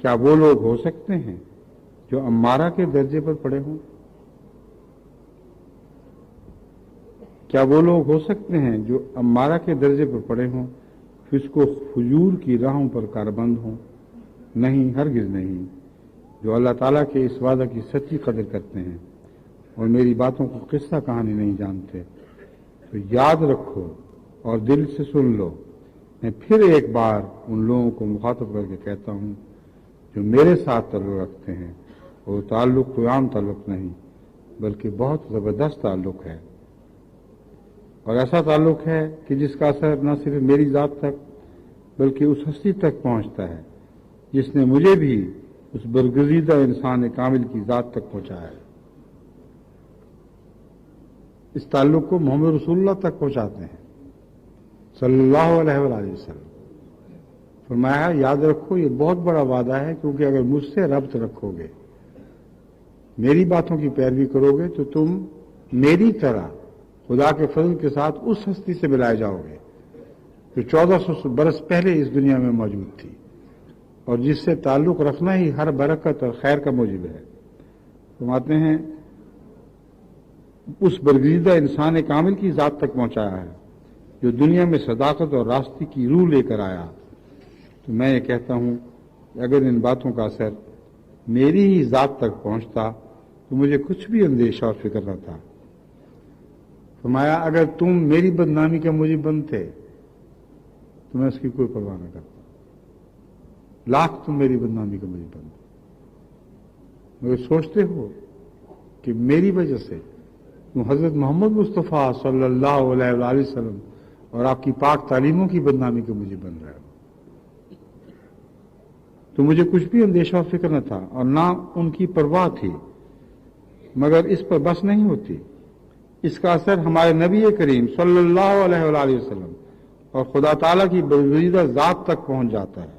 کیا وہ لوگ ہو سکتے ہیں جو امارہ کے درجے پر پڑے ہوں؟ کیا وہ لوگ ہو سکتے ہیں جو امارہ کے درجے پر پڑے ہوں پھر اس کو فجور کی راہوں پر کاربند ہوں؟ نہیں، ہرگز نہیں۔ جو اللہ تعالیٰ کے اس وعدہ کی سچی قدر کرتے ہیں اور میری باتوں کو قصہ کہانی نہیں جانتے، تو یاد رکھو اور دل سے سن لو، میں پھر ایک بار ان لوگوں کو مخاطب کر کے کہتا ہوں جو میرے ساتھ تعلق رکھتے ہیں، وہ تعلق کوئی عام تعلق نہیں بلکہ بہت زبردست تعلق ہے، اور ایسا تعلق ہے کہ جس کا اثر نہ صرف میری ذات تک بلکہ اس ہستی تک پہنچتا ہے جس نے مجھے بھی اس برگزیدہ انسان کامل کی ذات تک پہنچایا ہے۔ اس تعلق کو محمد رسول اللہ تک پہنچاتے ہیں صلی اللہ علیہ وآلہ وسلم۔ فرمایا یاد رکھو یہ بہت بڑا وعدہ ہے، کیونکہ اگر مجھ سے ربط رکھو گے، میری باتوں کی پیروی کرو گے، تو تم میری طرح خدا کے فضل کے ساتھ اس ہستی سے ملائے جاؤ گے جو 1400 برس پہلے اس دنیا میں موجود تھی اور جس سے تعلق رکھنا ہی ہر برکت اور خیر کا موجب ہے۔ فرماتے ہیں اس برگزیدہ انسان کامل کی ذات تک پہنچایا ہے جو دنیا میں صداقت اور راستی کی روح لے کر آیا۔ تو میں یہ کہتا ہوں کہ اگر ان باتوں کا اثر میری ہی ذات تک پہنچتا تو مجھے کچھ بھی اندیشہ اور فکر نہ تھا۔ فرمایا اگر تم میری بدنامی کے موجب بنتے تو میں اس کی کوئی پرواہ نہ کرتا، لاکھ تم میری بدنامی کے موجب بنتے، مگر سوچتے ہو کہ میری وجہ سے تم حضرت محمد مصطفیٰ صلی اللہ علیہ وآلہ وسلم اور آپ کی پاک تعلیموں کی بدنامی کے موجب بن رہے ہو، تو مجھے کچھ بھی اندیشہ اور فکر نہ تھا اور نہ ان کی پرواہ تھی، مگر اس پر بس نہیں ہوتی۔ اس کا اثر ہمارے نبی کریم صلی اللہ علیہ وآلہ وسلم اور خدا تعالیٰ کی برگزیدہ ذات تک پہنچ جاتا ہے۔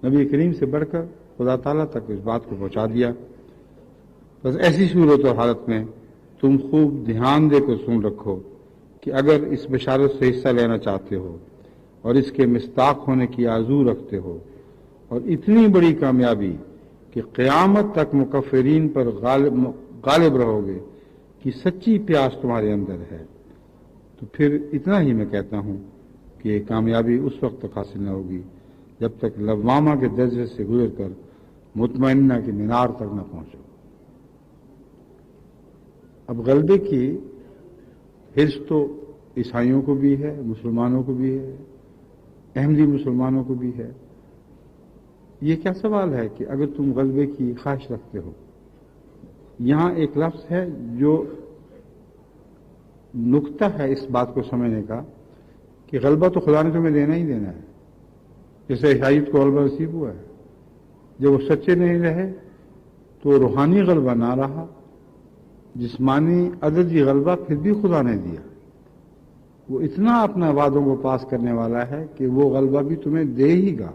نبی کریم سے بڑھ کر خدا تعالیٰ تک اس بات کو پہنچا دیا۔ بس ایسی صورت اور حالت میں تم خوب دھیان دے کر سن رکھو کہ اگر اس بشارت سے حصہ لینا چاہتے ہو اور اس کے مصداق ہونے کی آرزو رکھتے ہو اور اتنی بڑی کامیابی کہ قیامت تک مکفرین پر غالب رہو گے کہ سچی پیاس تمہارے اندر ہے، تو پھر اتنا ہی میں کہتا ہوں کہ یہ کامیابی اس وقت تک حاصل نہ ہوگی جب تک لوامہ کے درجے سے گزر کر مطمئنہ کی مینار تک نہ پہنچو۔ اب غلبے کی حرص تو عیسائیوں کو بھی ہے، مسلمانوں کو بھی ہے، احمدی مسلمانوں کو بھی ہے۔ یہ کیا سوال ہے کہ اگر تم غلبے کی خواہش رکھتے ہو، یہاں ایک لفظ ہے جو نقطہ ہے اس بات کو سمجھنے کا کہ غلبہ تو خدا نے تمہیں دینا ہی دینا ہے، جیسے عیسائیت کو غلبہ نصیب ہوا ہے۔ جب وہ سچے نہیں رہے تو روحانی غلبہ نہ رہا، جسمانی عددی غلبہ پھر بھی خدا نے دیا۔ وہ اتنا اپنا وعدوں کو پاس کرنے والا ہے کہ وہ غلبہ بھی تمہیں دے ہی گا،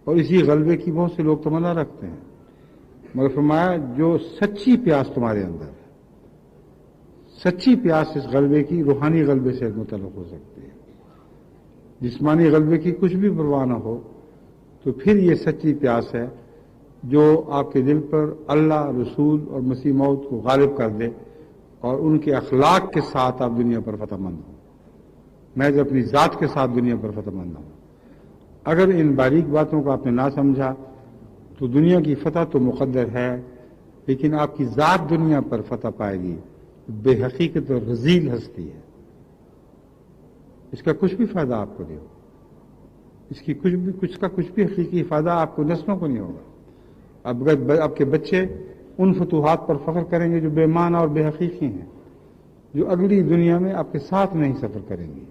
اور اسی غلبے کی بہت سے لوگ تمنا رکھتے ہیں، مگر فرمایا جو سچی پیاس تمہارے اندر ہے، سچی پیاس اس غلبے کی روحانی غلبے سے متعلق ہو سکتی ہے۔ جسمانی غلبے کی کچھ بھی پرواہ نہ ہو تو پھر یہ سچی پیاس ہے جو آپ کے دل پر اللہ، رسول اور مسیح موعود کو غالب کر دے اور ان کے اخلاق کے ساتھ آپ دنیا پر فتح مند ہوں، محض اپنی ذات کے ساتھ دنیا پر فتح مند ہوں۔ اگر ان باریک باتوں کو آپ نے نہ سمجھا تو دنیا کی فتح تو مقدر ہے، لیکن آپ کی ذات دنیا پر فتح پائے گی بے حقیقت اور رذیل ہستی ہے۔ اس کا کچھ بھی فائدہ آپ کو نہیں ہوگا، اس کی کچھ بھی حقیقی فائدہ آپ کو نسلوں کو نہیں ہوگا۔ اب آپ کے بچے ان فتوحات پر فخر کریں گے جو بے معنی اور بے حقیقی ہیں، جو اگلی دنیا میں آپ کے ساتھ نہیں سفر کریں گی۔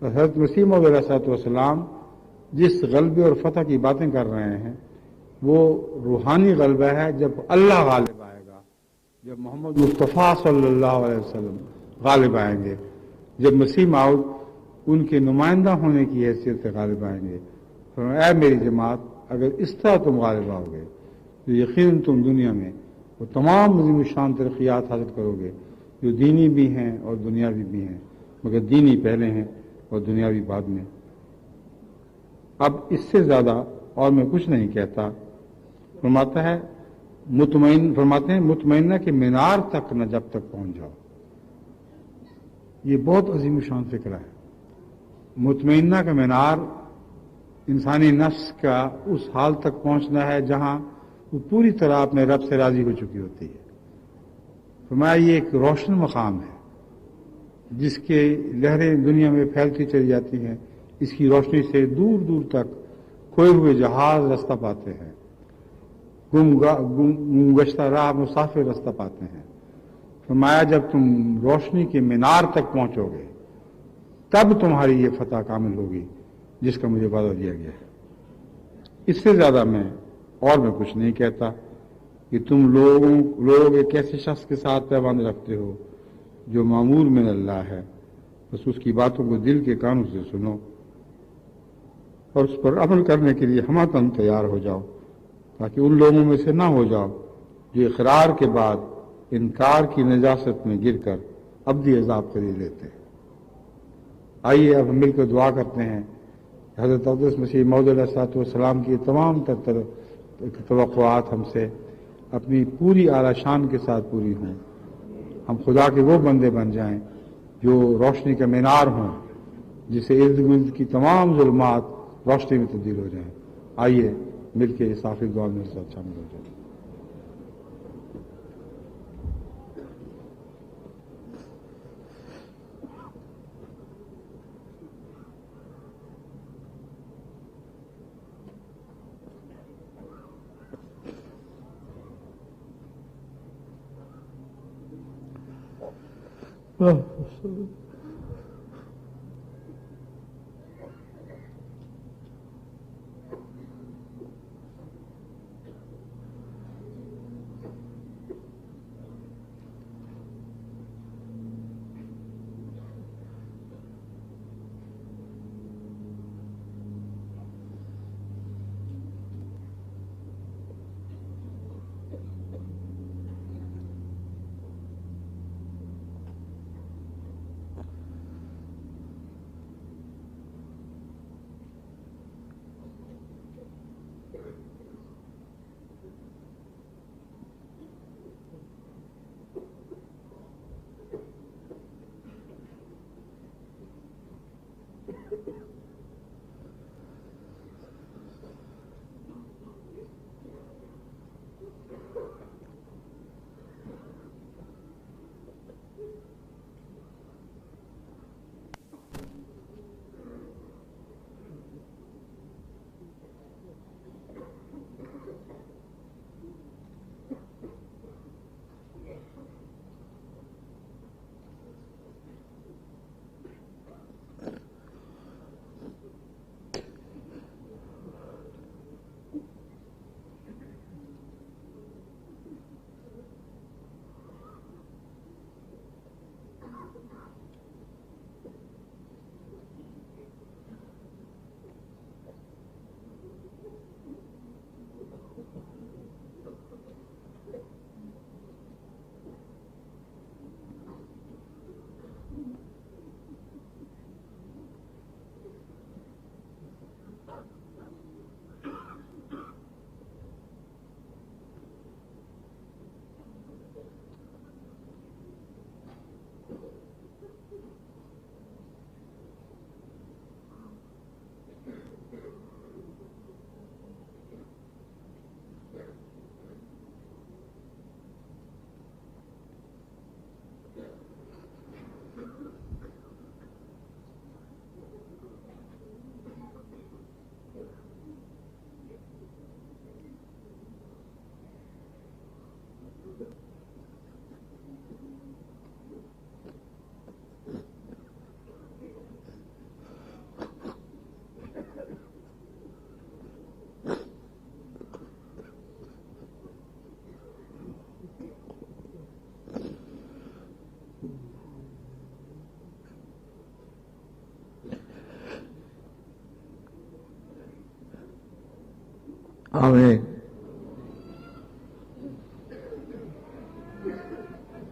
حضرت مسیح موعود علیہ الصلوۃ والسلام جس غلبے اور فتح کی باتیں کر رہے ہیں وہ روحانی غلبہ ہے، جب اللہ غالب آئے گا، جب محمد مصطفیٰ صلی اللہ علیہ وسلم غالب آئیں گے، جب مسیح موعود ان کے نمائندہ ہونے کی حیثیت سے غالب آئیں گے۔ اے میری جماعت، اگر اس طرح تم غالب آؤ گے تو یقیناً تم دنیا میں وہ تمام عظیم الشان ترقیات حاصل کرو گے جو دینی بھی ہیں اور دنیاوی بھی ہیں، مگر دینی پہلے ہیں اور دنیاوی بعد میں۔ اب اس سے زیادہ اور میں کچھ نہیں کہتا۔ فرماتے ہیں مطمئنہ کے مینار تک نہ جب تک پہنچ جاؤ۔ یہ بہت عظیم الشان فکر ہے۔ مطمئنہ کا مینار انسانی نفس کا اس حال تک پہنچنا ہے جہاں وہ پوری طرح اپنے رب سے راضی ہو چکی ہوتی ہے۔ فرمایا یہ ایک روشن مقام ہے جس کے لہریں دنیا میں پھیلتی چلی جاتی ہیں، اس کی روشنی سے دور دور تک کھوئے ہوئے جہاز رستہ پاتے ہیں، گمگشتہ راہ مسافر رستہ پاتے ہیں۔ فرمایا جب تم روشنی کے مینار تک پہنچو گے تب تمہاری یہ فتح کامل ہوگی جس کا مجھے وعدہ دیا گیا ہے۔ اس سے زیادہ میں کچھ نہیں کہتا کہ تم لوگ ایک ایسے شخص کے ساتھ پیوند رکھتے ہو جو معمور من اللہ ہے، بس اس کی باتوں کو دل کے کانوں سے سنو اور اس پر عمل کرنے کے لیے ہمہ تیار ہو جاؤ، تاکہ ان لوگوں میں سے نہ ہو جاؤ جو اقرار کے بعد انکار کی نجاست میں گر کر ابدی عذاب خرید لیتے ہیں۔ آئیے اب ہم مل کر دعا کرتے ہیں کہ حضرت اقدس مسیح موعود علیہ الصلوۃ والسلام کی تمام تر توقعات ہم سے اپنی پوری اعلیٰ شان کے ساتھ پوری ہوں، ہم خدا کے وہ بندے بن جائیں جو روشنی کا مینار ہوں، جسے ارد گرد کی تمام ظلمات روشنی میں تبدیل ہو جائیں۔ آئیے مل کے اس آخری دعا میں ساتھ شامل ہو جائیں۔ آمین۔